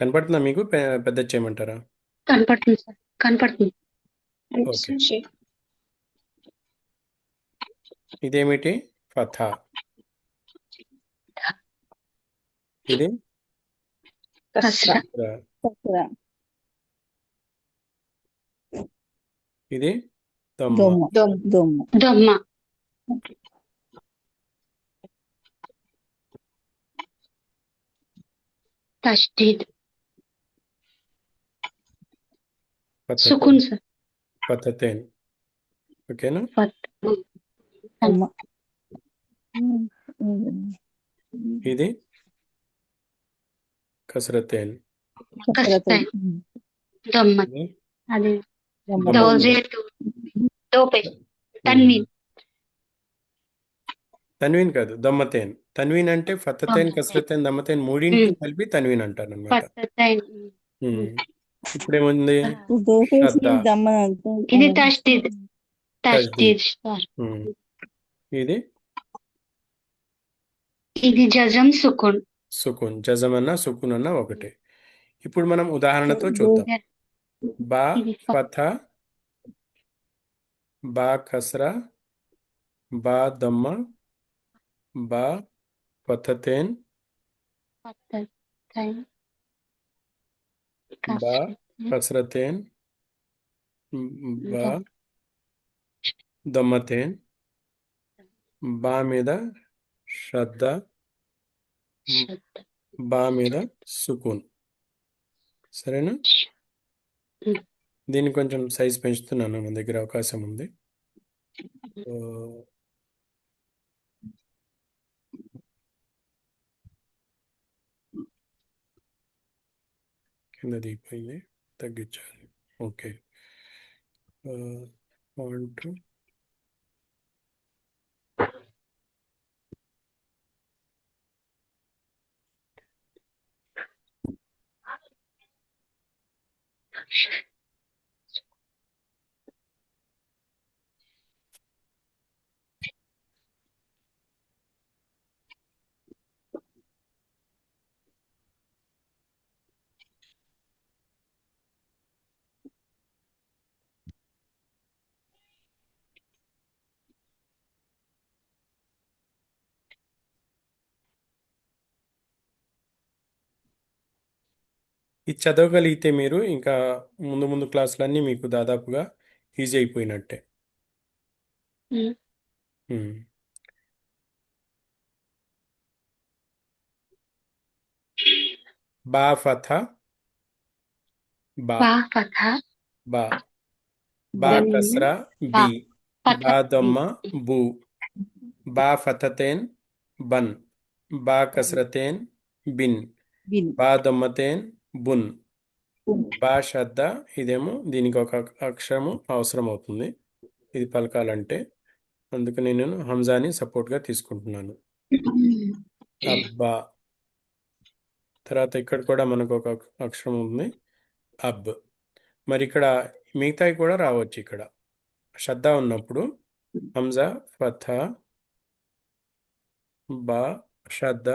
కనపడుతుందా మీకు? పెద్ద చేయమంటారా? కనపడుతుంది సార్, కనపడుతుంది. ఓకే. ఇదేమిటి? ఫథా. ఇది కస్రా. కస్రా. కసరా. ఇది దమ్మ. దొమ్మ. దొమ్మ. దొమ్మ. తష్దీద్. సుకున్ సార్. ఫతతేన్. ఓకేనా? దొమ్మ. ఇది కసరతేన్. కస్తైన్. దొమ్మ. ఇది అదే దొమ్మ. దోజేతు. దోపే. తన్వీన్. తన్వీన్ కాదు, దమ్మతేన్. తన్వీన్ అంటే ఫతతేన్, కసరతేన్, దమ్మతేన్ మూడింటిని కలిపి తన్వీన్ అంటారు అనమాట. ఫతతైన్. ఇప్పుడేముంది? దోపేసి శ్రద్ధ. దమ్మ అంటే ఇది తష్దీద్. తష్దీద్ సార్. ఇది ఇది జజం సుకున్. సుకున్. జజం అన్నా సుకున్ అన్నా ఒకటే. ఇప్పుడు మనం ఉదాహరణతో చూద్దాం. బా ఇది ఫథ, బా కసరా, బా దమ్మ, బా ఫతతేన్, ఫతతైన్. బా కస్రతైన్. కసరతేన్, బా దమ్మతేన్, బా మీద శ్రద్ధ, శ్రద్ధ. బా మీద సుకున్. సరేనా? దీన్ని కొంచెం సైజ్ పెంచుతున్నాను, మన దగ్గర అవకాశం ఉంది. కింద దిగిపోయింది, తగ్గించాలి. ఓకే. పాయింట్ ఇది చదవగలిగితే మీరు ఇంకా ముందు ముందు క్లాసులన్నీ మీకు దాదాపుగా ఈజీ అయిపోయినట్టే. బా ఫథ, బా బా ఫథ. బా, బా కసరా బి, బా దమ్మ బు, బా ఫతతేన్ బన్, బా కసరతేన్ బిన్, బిన్. బా దమ్మతేన్ బున్, బా శ్రద్ధ. ఇదేమో దీనికి ఒక అక్షరము అవసరం అవుతుంది ఇది పలకాలంటే, అందుకని నేను హంజాని సపోర్ట్గా తీసుకుంటున్నాను. అబ్బా. తర్వాత ఇక్కడ కూడా మనకు ఒక అక్షరం ఉంది, అబ్. మరి ఇక్కడ మిగతాయి కూడా రావచ్చు. ఇక్కడ శ్రద్ధ ఉన్నప్పుడు హంజా, ఫథ, బా, శ్రద్ధ,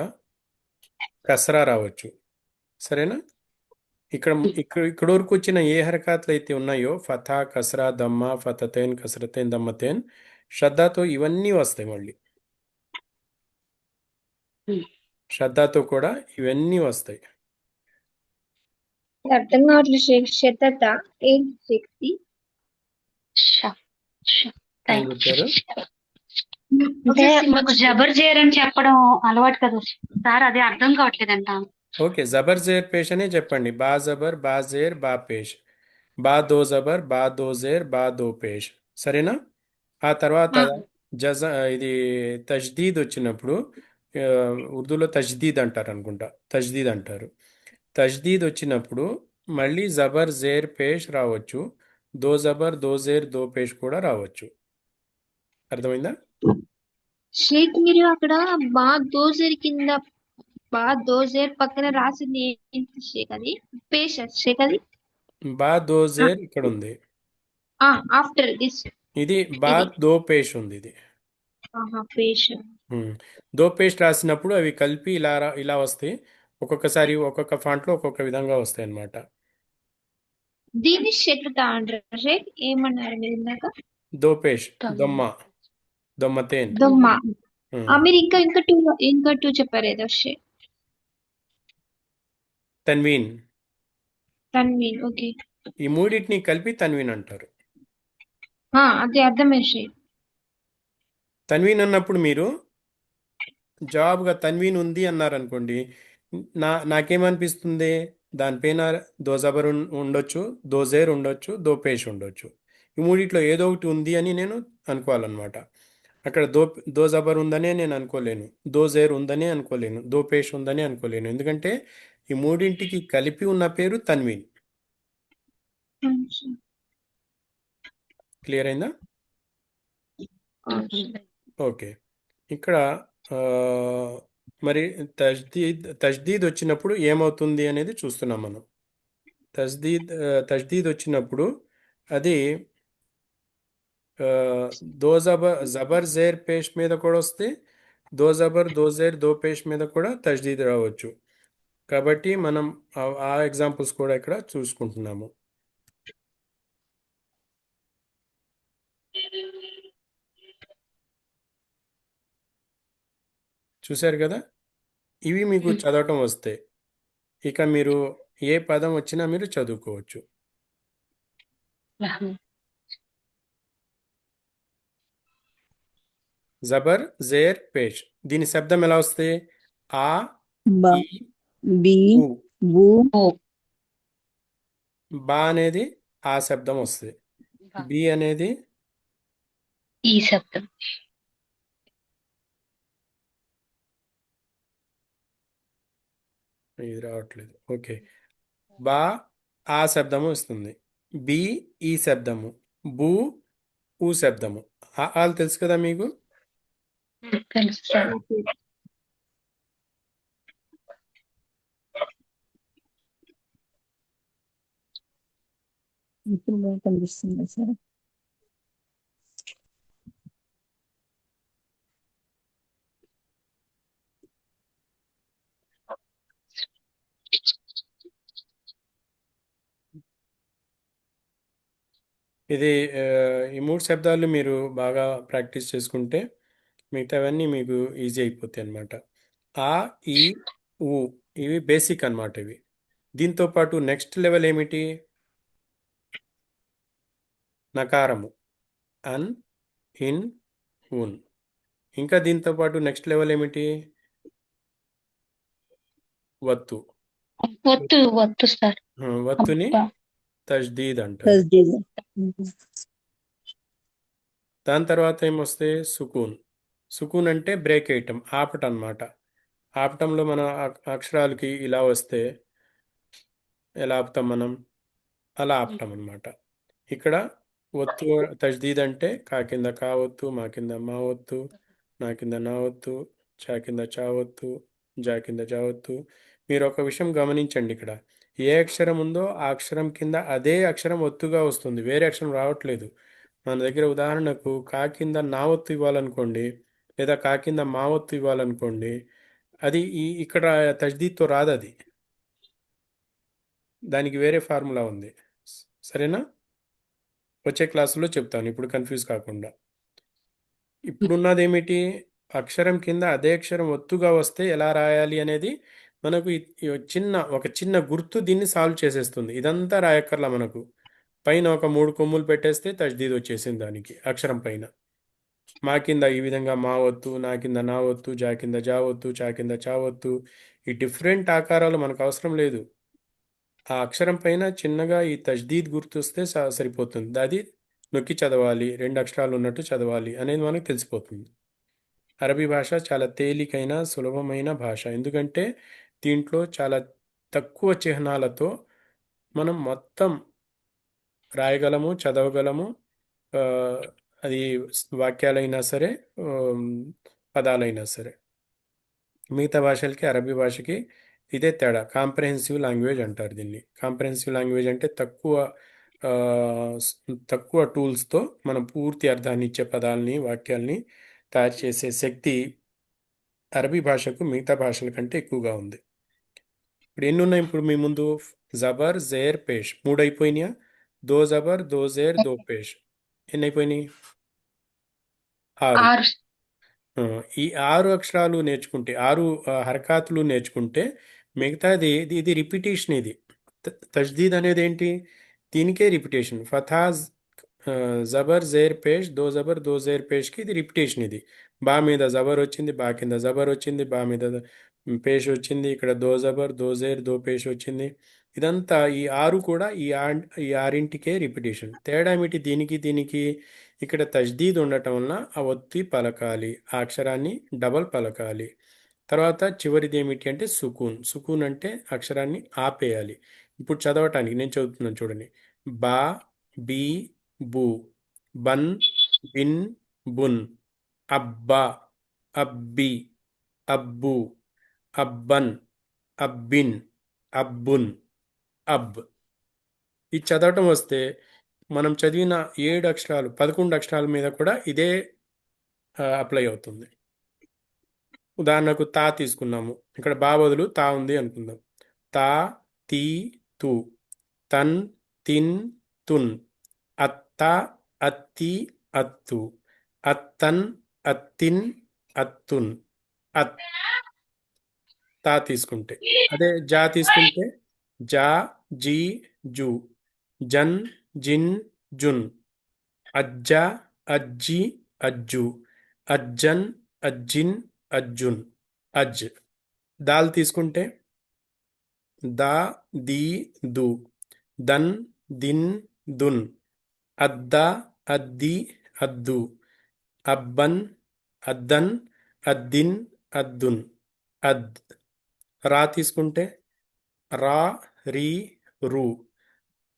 కసరా రావచ్చు. సరేనా? ఇక్కడ వరకు వచ్చిన ఏ హరకాతులు అయితే ఉన్నాయో, ఫథా, కసరా, దమ్మ, ఫతతేన్, కసరతేన్, దమ్మతేన్, శ్రద్ధతో ఇవన్నీ వస్తాయి మళ్ళీ. శ్రద్ధతో కూడా ఇవన్నీ వస్తాయి. అర్థం కావట్లేదు షేక్. శతత ఏంటి శక్తి? ష ష ఏం థ్యాంక్ చెప్పారు? అంటే మాకు జబర్ జేర్ అని చెప్పడం అలవాటు కదా సార్, అది అర్థం కావట్లేదంట. ఓకే, జబర్ జేర్ పేష్ అనే చెప్పండి. బా జబర్ బా జేర్ బా పేష్, బా దో జబర్ బా దో జేర్ బా దో పేష్. సరేనా? ఆ తర్వాత జజ ఇది తజ్దీద్ వచ్చినప్పుడు ఆ, ఉర్దూలో తజ్దీద్ అంటారు అనుకుంటా, తజ్దీద్ అంటారు. తజ్దీద్ వచ్చినప్పుడు మళ్ళీ జబర్ జేర్ పేష్ రావచ్చు, దో జబర్ దో జేర్ దో పేష్ కూడా రావచ్చు. అర్థమైందా? షేక్ మీరు అక్కడ బా దోజేర్ కింద బా దోజేర్ పక్కన రాసింది ఏంటి షేక్? అది పేష్ షేక్ అది. బా దో జేర్ ఇక్కడ ఉంది, ఆఫ్టర్ దిస్ ఇది బా ఇది దో పేష్ ఉంది ఇది. పేష్. ఉమ్. దో పేస్ట్ రాసినప్పుడు అవి కలిపి ఇలా వస్తాయి. ఒక్కొక్కసారి ఒక్కొక్క ఫాంట్లో ఒక్కొక్క విధంగా వస్తాయి అన్నమాట. దీన్ని షెట్లుతా అంటారు షేక్. ఏమన్నారు మీరు ఇందాక? దో పేస్ట్ దొమ్మ, దొమ్మతేన్. దొమ్మ. ఉమ్. మీరు ఇంకా టూ చెప్పారు ఏదో షేక్. తన్వీన్. తన్వీన్. ఓకే. ఈ మూడింటిని కలిపి తన్వీన్ అంటారు. అది అర్థమైంది షేక్. తన్వీన్ అన్నప్పుడు మీరు జవాబుగా తన్వీన్ ఉంది అన్నారనుకోండి, నాకేమనిపిస్తుంది, దానిపైన దో జబర్ ఉండొచ్చు, దో జేర్ ఉండొచ్చు, దో పేష్ ఉండొచ్చు. ఈ మూడిట్లో ఏదో ఒకటి ఉంది అని నేను అనుకోవాలన్నమాట. అక్కడ దో జబర్ ఉందనే నేను అనుకోలేను, దో జేర్ ఉందని అనుకోలేను, దో పేష్ ఉందని అనుకోలేను. ఎందుకంటే ఈ మూడింటికి కలిపి ఉన్న పేరు తన్వీన్. క్లియర్ అయిందా? ఓకే. ఇక్కడ ఆ, మరి తజ్దీద్ వచ్చినప్పుడు ఏమవుతుంది అనేది చూస్తున్నాం మనం. తజ్దీద్ వచ్చినప్పుడు అది జబర్ జేర్ పేష్ మీద కూడా వస్తే, దో జబర్ దో జేర్ దో పేష్ మీద కూడా తజ్దీద్ రావచ్చు. కాబట్టి మనం ఆ ఎగ్జాంపుల్స్ కూడా ఇక్కడ చూసుకుంటున్నాము. చూశారు కదా? ఇవి మీకు చదవటం వస్తే ఇక మీరు ఏ పదం వచ్చినా మీరు చదువుకోవచ్చు. జబర్ జేర్ పేష్, దీని శబ్దం ఎలా వస్తే? ఆ బ ఈ బి ఊ. బు బా అనేది ఆ శబ్దం వస్తుంది, బి అనేది ఈ శబ్దం. ఇది రావట్లేదు. ఓకే, బా ఆ శబ్దము వస్తుంది, బి ఈ శబ్దము, బు ఊ శబ్దము. ఆలు తెలుసు కదా మీకు? తెలుసు సార్. ఇప్పుడు బాగా కనిపిస్తుంది సార్. ఇది ఈ మూడు శబ్దాలు మీరు బాగా ప్రాక్టీస్ చేసుకుంటే మిగతావన్నీ మీకు ఈజీ అయిపోతాయి అన్నమాట. ఆ ఈ ఊ ఇవి బేసిక్ అన్నమాట. ఇవి దీంతో పాటు నెక్స్ట్ లెవెల్ ఏమిటి? నకారము, అన్, ఇన్, ఉన్. ఇంకా దీంతో పాటు నెక్స్ట్ లెవెల్ ఏమిటి? వత్తు. వత్తు సార్. వత్తుని అబ్బా. తజ్దీద్ అంటారు. తస్దీద్. దాని తర్వాత ఏమొస్తే? సుకూన్. సుకూన్ అంటే బ్రేక్ వేయటం, ఆపటం అన్నమాట. ఆపటంలో మన అక్షరాలకి ఇలా వస్తే ఎలా ఆపుతాం మనం? అలా ఆపటం అన్నమాట. ఇక్కడ ఒత్తు తజ్దీద్ అంటే కా కింద కా ఒత్తు, మా కింద మా ఒత్తు, నా కింద నా ఒత్తు, చా కింద చా ఒత్తు, జా కింద జా ఒత్తు. మీరు ఒక విషయం గమనించండి, ఇక్కడ ఏ అక్షరం ఉందో ఆ అక్షరం కింద అదే అక్షరం ఒత్తుగా వస్తుంది, వేరే అక్షరం రావట్లేదు. మన దగ్గర ఉదాహరణకు కా కింద నా ఒత్తు ఇవ్వాలనుకోండి, లేదా కా కింద మా ఒత్తు ఇవ్వాలనుకోండి, అది ఇక్కడ తజ్దీద్తో రాదు. అది దానికి వేరే ఫార్ములా ఉంది. సరేనా? వచ్చే క్లాసులో చెప్తాను, ఇప్పుడు కన్ఫ్యూజ్ కాకుండా. ఇప్పుడున్నది ఏమిటి? అక్షరం కింద అదే అక్షరం ఒత్తుగా వస్తే ఎలా రాయాలి అనేది మనకు ఒక చిన్న గుర్తు దీన్ని సాల్వ్ చేసేస్తుంది. ఇదంతా రాయక్కర్లా మనకు. పైన ఒక 3 కొమ్ములు పెట్టేస్తే తజ్దీద్ వచ్చేసింది దానికి అక్షరం పైన. మా కింద ఈ విధంగా మా ఒత్తు, నా కింద నా ఒత్తు, జా కింద జా ఒత్తు, చా కింద చా ఒత్తు, ఈ డిఫరెంట్ ఆకారాలు మనకు అవసరం లేదు. ఆ అక్షరం పైన చిన్నగా ఈ తజ్దీద్ గుర్తొస్తే సరిపోతుంది. అది నొక్కి చదవాలి, 2 అక్షరాలు ఉన్నట్టు చదవాలి అనేది మనకు తెలిసిపోతుంది. అరబీ భాష చాలా తేలికైన సులభమైన భాష. ఎందుకంటే దీంట్లో చాలా తక్కువ చిహ్నాలతో మనం మొత్తం రాయగలము, చదవగలము. ఆ, అది వాక్యాలైనా సరే, పదాలైనా సరే. మిగతా భాషలకి అరబీ భాషకి ఇదే తేడా. కాంప్రహెన్సివ్ లాంగ్వేజ్ అంటారు దీన్ని. కాంప్రహెన్సివ్ లాంగ్వేజ్ అంటే ఆ, తక్కువ టూల్స్తో మనం పూర్తి అర్థాన్ని ఇచ్చే పదాలని, వాక్యాల్ని తయారు చేసే శక్తి అరబీ భాషకు మిగతా భాషల కంటే ఎక్కువగా ఉంది. ఇప్పుడు ఎన్ని ఉన్నాయి ఇప్పుడు మీ ముందు? జబర్, జేర్, పేష్ 3 అయిపోయినాయా? 2 జబర్, 2 జేర్, 2 పేష్. ఎన్ని అయిపోయినాయి? 6. 6. ఈ 6 అక్షరాలు నేర్చుకుంటే, 6 హరకాతులు నేర్చుకుంటే మిగతాది ఇది రిపిటేషన్. ఇది తజ్దీద్ అనేది ఏంటి? దీనికే రిపిటేషన్. జబర్, జేర్, పేష్, 2 జబర్, 2 జేర్, పేష్కి ఇది రిపిటేషన్. ఇది బా మీద జబర్ వచ్చింది, బా కింద జబర్ వచ్చింది, బా మీద పేష్ వచ్చింది, ఇక్కడ 2 జబర్, 2 జేర్, 2 పేష్ వచ్చింది. ఇదంతా ఈ 6 కూడా ఈ ఆరింటికే రిపిటేషన్. తేడా ఏమిటి దీనికి దీనికి? ఇక్కడ తజ్దీద్ ఉండటం వలన ఆ ఒత్తి పలకాలి, ఆ అక్షరాన్ని డబల్ పలకాలి. తర్వాత చివరిది ఏమిటి అంటే సుకూన్. సుకూన్ అంటే అక్షరాన్ని ఆపేయాలి. ఇప్పుడు చదవటానికి నేను చదువుతున్నాను చూడండి. బా, బీ, బు, బన్, బిన్, బున్, అబ్బా, అబ్బి, అబ్బు, అబ్బన్, అబ్బిన్, అబ్బున్, అబ్. ఇది చదవటం వస్తే మనం చదివిన 7 అక్షరాలు 11 అక్షరాల మీద కూడా ఇదే అప్లై అవుతుంది. ఉదాహరణకు తా తీసుకున్నాము. ఇక్కడ బా బదులు తా ఉంది అనుకుందాం. తా, తీ, తు, తన్, తిన్, తున్, అత్త, అత్తి, అత్తు, అత్తన్, అత్తిన్, అత్తున్, అత్. తా తీసుకుంటే. అదే జా తీసుకుంటే జా, జీ, జు, జన్, జిన్, జున్, అజ్జ, అజ్జి, అజ్జు, అజ్జన్, అజ్జిన్, అజ్జున్, అజ్. దాల్ తీసుకుంటే దా, ది, దు, దన్, దిన్, దున్, అద్ద, అద్ది, అద్దు, అబ్బన్, అద్దన్, అద్దిన్, అద్దున్, అద్. రా తీసుకుంటే రా, రీ, రు,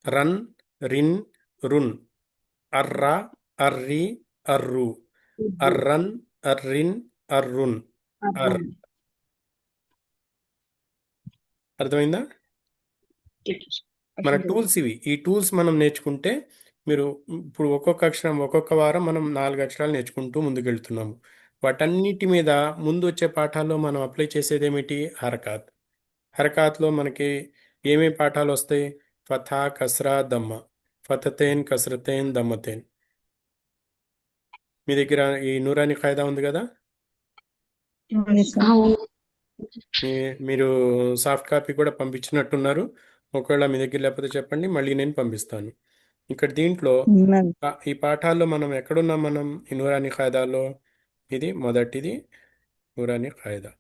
రన్, రిన్, రున్, అర్ర, అర్రి, అర్రు, అర్రన్, అర్రిన్, అర్రున్, అర్. అర్థమైందా? మన టూల్స్ ఇవి. ఈ టూల్స్ మనం నేర్చుకుంటే మీరు ఇప్పుడు ఒక్కొక్క అక్షరం ఒక్కొక్క వారం మనం 4 అక్షరాలు నేర్చుకుంటూ ముందుకెళ్తున్నాము. వాటన్నిటి మీద ముందు వచ్చే పాఠాల్లో మనం అప్లై చేసేది ఏమిటి? హరకాత్. హరకాత్లో మనకి ఏమేమి పాఠాలు వస్తాయి? ఫథా, కస్రా, దమ్మ. ఫతతేన్, కస్రతేన్, దమ్మతేన్. మీ దగ్గర ఈ నూరాని ఖాయిదా ఉంది కదా? మీరు సాఫ్ట్ కాపీ కూడా పంపించినట్టున్నారు. ఒకవేళ మీ దగ్గర లేకపోతే చెప్పండి, మళ్ళీ నేను పంపిస్తాను. ఇక్కడ దీంట్లో ఈ పాఠాల్లో మనం ఎక్కడున్నాం? మనం ఈ నూరాని ఖాయిదాలో ఇది మొదటిది నూరాని ఖాయిదా.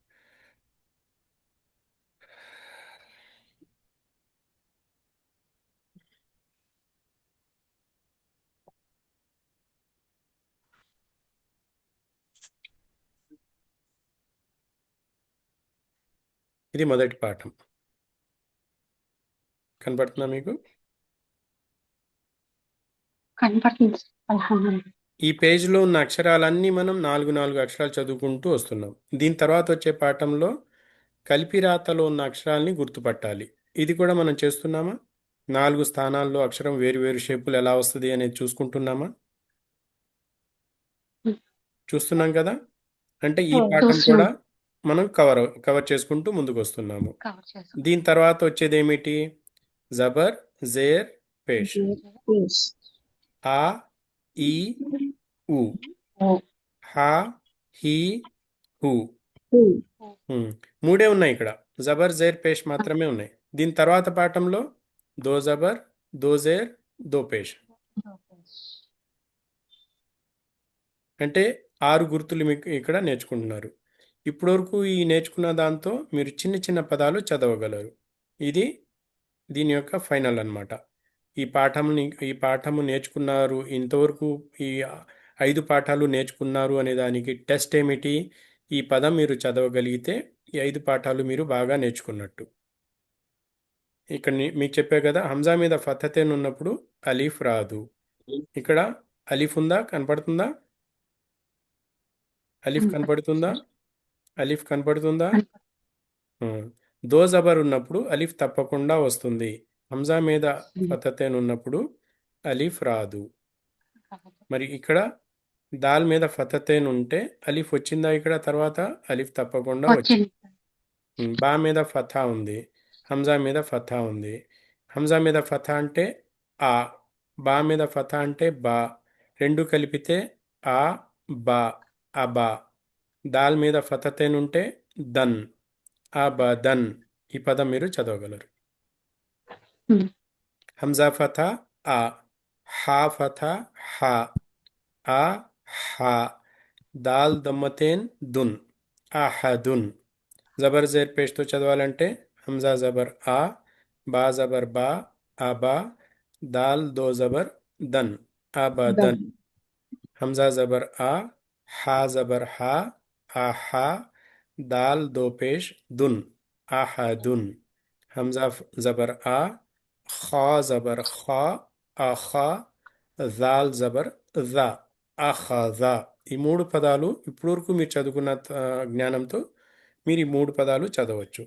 ఇది మొదటి పాఠం. కనపడుతుందా మీకు? కనపడుతుంది. అల్హమ్దులిల్లాహ్. ఈ పేజీలో ఉన్న అక్షరాలన్నీ మనం 4 అక్షరాలు చదువుకుంటూ వస్తున్నాం. దీని తర్వాత వచ్చే పాఠంలో కలిపి రాతలో ఉన్న అక్షరాల్ని గుర్తుపట్టాలి. ఇది కూడా మనం చేస్తున్నామా? 4 స్థానాల్లో అక్షరం వేరు వేరు షేపులు ఎలా వస్తుంది అనేది చూసుకుంటున్నామా? చూస్తున్నాం కదా? అంటే ఈ పాఠం కూడా మనం కవర్ చేసుకుంటూ ముందుకు వస్తున్నాము. కవర్ చేసాం. దీని తర్వాత వచ్చేది ఏమిటి? జబర్, జేర్, పేష్. ఆ, ఈ, ఉ, ఓ, హా, హీ, హూ. హూ. మూడే ఉన్నాయి ఇక్కడ, జబర్ జేర్ పేష్ మాత్రమే ఉన్నాయి. దీని తర్వాత పాఠంలో దో జబర్, దో జేర్, దో పేష్, అంటే 6 గుర్తులు మీకు ఇక్కడ నేర్చుకుంటున్నారు. ఇప్పటివరకు ఈ నేర్చుకున్న దాంతో మీరు చిన్న చిన్న పదాలు చదవగలరు. ఇది దీని యొక్క ఫైనల్ అన్నమాట. ఈ పాఠము నేర్చుకున్నారు, ఇంతవరకు ఈ 5 పాఠాలు నేర్చుకున్నారు అనే దానికి టెస్ట్ ఏమిటి? ఈ పదం మీరు చదవగలిగితే ఈ 5 పాఠాలు మీరు బాగా నేర్చుకున్నట్టు. ఇక్కడ మీకు చెప్పే కదా, హంజా మీద ఫతహతేన్ ఉన్నప్పుడు అలీఫ్ రాదు. ఇక్కడ అలీఫ్ ఉందా, కనపడుతుందా? అలీఫ్ కనపడుతుందా? అలీఫ్ కనపడుతుందా? దో జబర్ ఉన్నప్పుడు అలీఫ్ తప్పకుండా వస్తుంది. హంజా మీద ఫతహతేన్ ఉన్నప్పుడు అలీఫ్ రాదు. మరి ఇక్కడ దాల్ మీద ఫతహతేన్ ఉంటే అలీఫ్ వచ్చిందా? ఇక్కడ తర్వాత అలీఫ్ తప్పకుండా వచ్చింది. బా మీద ఫథా ఉంది, హంజా మీద ఫథా ఉంది. హంజా మీద ఫథా అంటే ఆ, బా మీద ఫథా అంటే బా, రెండు కలిపితే ఆ బా, అబా. దాల్ మీద ఫతహతేన్ ఉంటే దన్, అబదన్. ఈ పదం మీరు చదవగలరు. హంజా ఫథా ఆ, హా ఫథా హా, ఆ హా. దాల్ దమ్మతేన్ దున్, అహదున్. జబర్ జేర్ పేష్తో చదవాలంటే హంజా జబర్ ఆ, బా జబర్ బా, అబా. దాల్ దో జబర్ దన్, అబదన్. హంజా జబర్ ఆ, హా జబర్ హా, ఆహా. దాల్ దో పేష్ దున్, అహదున్. హంజా జబర్ ఆ, ఖా జబర్ ఖా, ఆఖా. జాల్ జబర్ జా, అఖజా. ఈ 3 పదాలు ఇప్పటివరకు మీరు చదువుకున్న జ్ఞానంతో మీరు ఈ 3 పదాలు చదవచ్చు.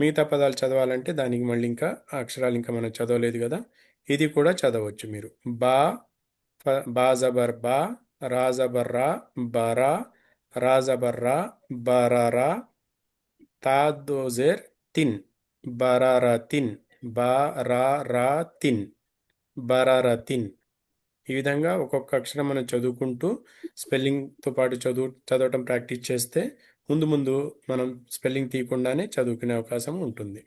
మిగతా పదాలు చదవాలంటే దానికి మళ్ళీ ఇంకా ఆ అక్షరాలు ఇంకా మనం చదవలేదు కదా, ఇది కూడా చదవచ్చు మీరు. బా, బా జబర్ బా, రా జబర్ రా, బారా. రా జబర్ రా, బారారా. తా దో జేర్ తిన్, బారారా తిన్. బా రా రా తిన్, బారారా తిన్. ఈ విధంగా ఒక్కొక్క అక్షరం మనం చదువుకుంటూ స్పెల్లింగ్తో పాటు చదవటం ప్రాక్టీస్ చేస్తే ముందు ముందు మనం స్పెల్లింగ్ తీయకుండానే చదువుకునే అవకాశం ఉంటుంది.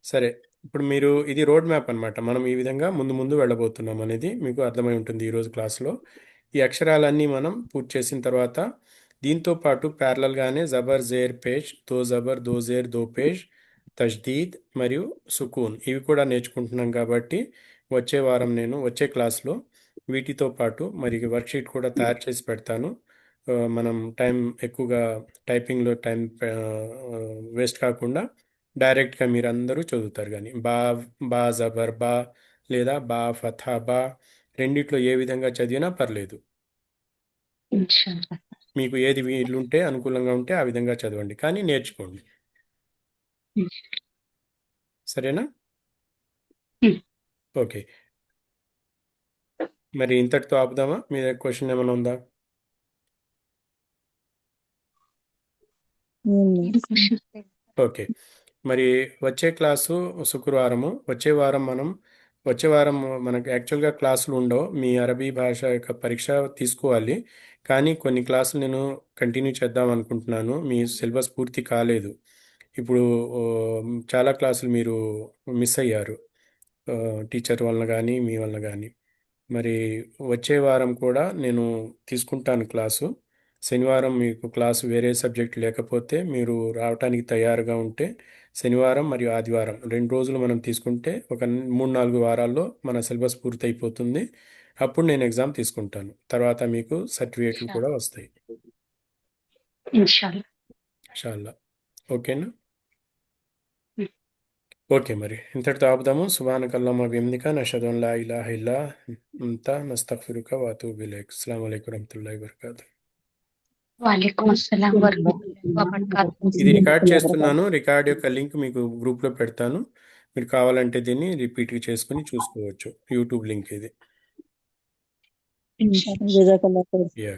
సరే, ఇప్పుడు మీరు ఇది రోడ్ మ్యాప్ అన్నమాట. మనం ఈ విధంగా ముందు ముందు వెళ్ళబోతున్నాం అనేది మీకు అర్థమై ఉంటుంది ఈరోజు క్లాస్లో. ఈ అక్షరాలన్నీ మనం పూర్తి చేసిన తర్వాత దీంతో పాటు ప్యారలల్గానే జబర్ జేర్ పేష్, దో జబర్ దో జేర్ దో పేష్, తజ్దీద్ మరియు సుకూన్ ఇవి కూడా నేర్చుకుంటున్నాం. కాబట్టి వచ్చే క్లాస్లో వీటితో పాటు మరి వర్క్షీట్ కూడా తయారు చేసి పెడతాను. మనం ఎక్కువగా టైపింగ్లో టైం వేస్ట్ కాకుండా డైరెక్ట్గా మీరు అందరూ చదువుతారు. కానీ బా జబర్ బా లేదా బా ఫథా బా రెండిట్లో ఏ విధంగా చదివినా పర్లేదు. మీకు ఏది వీలుంటే అనుకూలంగా ఉంటే ఆ విధంగా చదవండి, కానీ నేర్చుకోండి. సరేనా? ఓకే, మరి ఇంతటితో ఆపుదామా? మీ దగ్గర క్వశ్చన్ ఏమైనా ఉందా? ఓకే, మరి వచ్చే క్లాసు శుక్రవారము. వచ్చే వారం మనకు యాక్చువల్గా క్లాసులు ఉండవు. మీ అరబీ భాష యొక్క పరీక్ష తీసుకోవాలి, కానీ కొన్ని క్లాసులు నేను కంటిన్యూ చేద్దాం అనుకుంటున్నాను. మీ సిలబస్ పూర్తి కాలేదు. ఇప్పుడు చాలా క్లాసులు మీరు మిస్ అయ్యారు, టీచర్ వలన కానీ మీ వలన కానీ. మరి వచ్చే వారం కూడా నేను తీసుకుంటాను క్లాసు. శనివారం మీకు క్లాసు వేరే సబ్జెక్ట్ లేకపోతే మీరు రావటానికి తయారుగా ఉంటే శనివారం మరియు ఆదివారం 2 రోజులు మనం తీసుకుంటే ఒక 3-4 వారాల్లో మన సిలబస్ పూర్తి అయిపోతుంది. అప్పుడు నేను ఎగ్జామ్ తీసుకుంటాను. తర్వాత మీకు సర్టిఫికేట్లు కూడా వస్తాయి ఇన్షాల్లా. ఓకేనా? ఓకే, మరి ఇంతటితో ఆపుదాము. సుబ్హానకల్లాహుమ్మ బిహమ్దిక నషహదు అన్ లా ఇలాహ ఇల్లా అంత నస్తగ్ఫిరుక వ అతూబు ఇలైక్. అస్సలాము అలైకుం వరహ్మతుల్లాహి వబరకాతుహు. ఇది రికార్డ్ చేస్తున్నాను. రికార్డ్ యొక్క లింక్ మీకు గ్రూప్లో పెడతాను. మీరు కావాలంటే దీన్ని రిపీట్ చేసుకుని చూసుకోవచ్చు. యూట్యూబ్ లింక్ ఇది. జజాకల్లాహ్ ఖైర్. యా.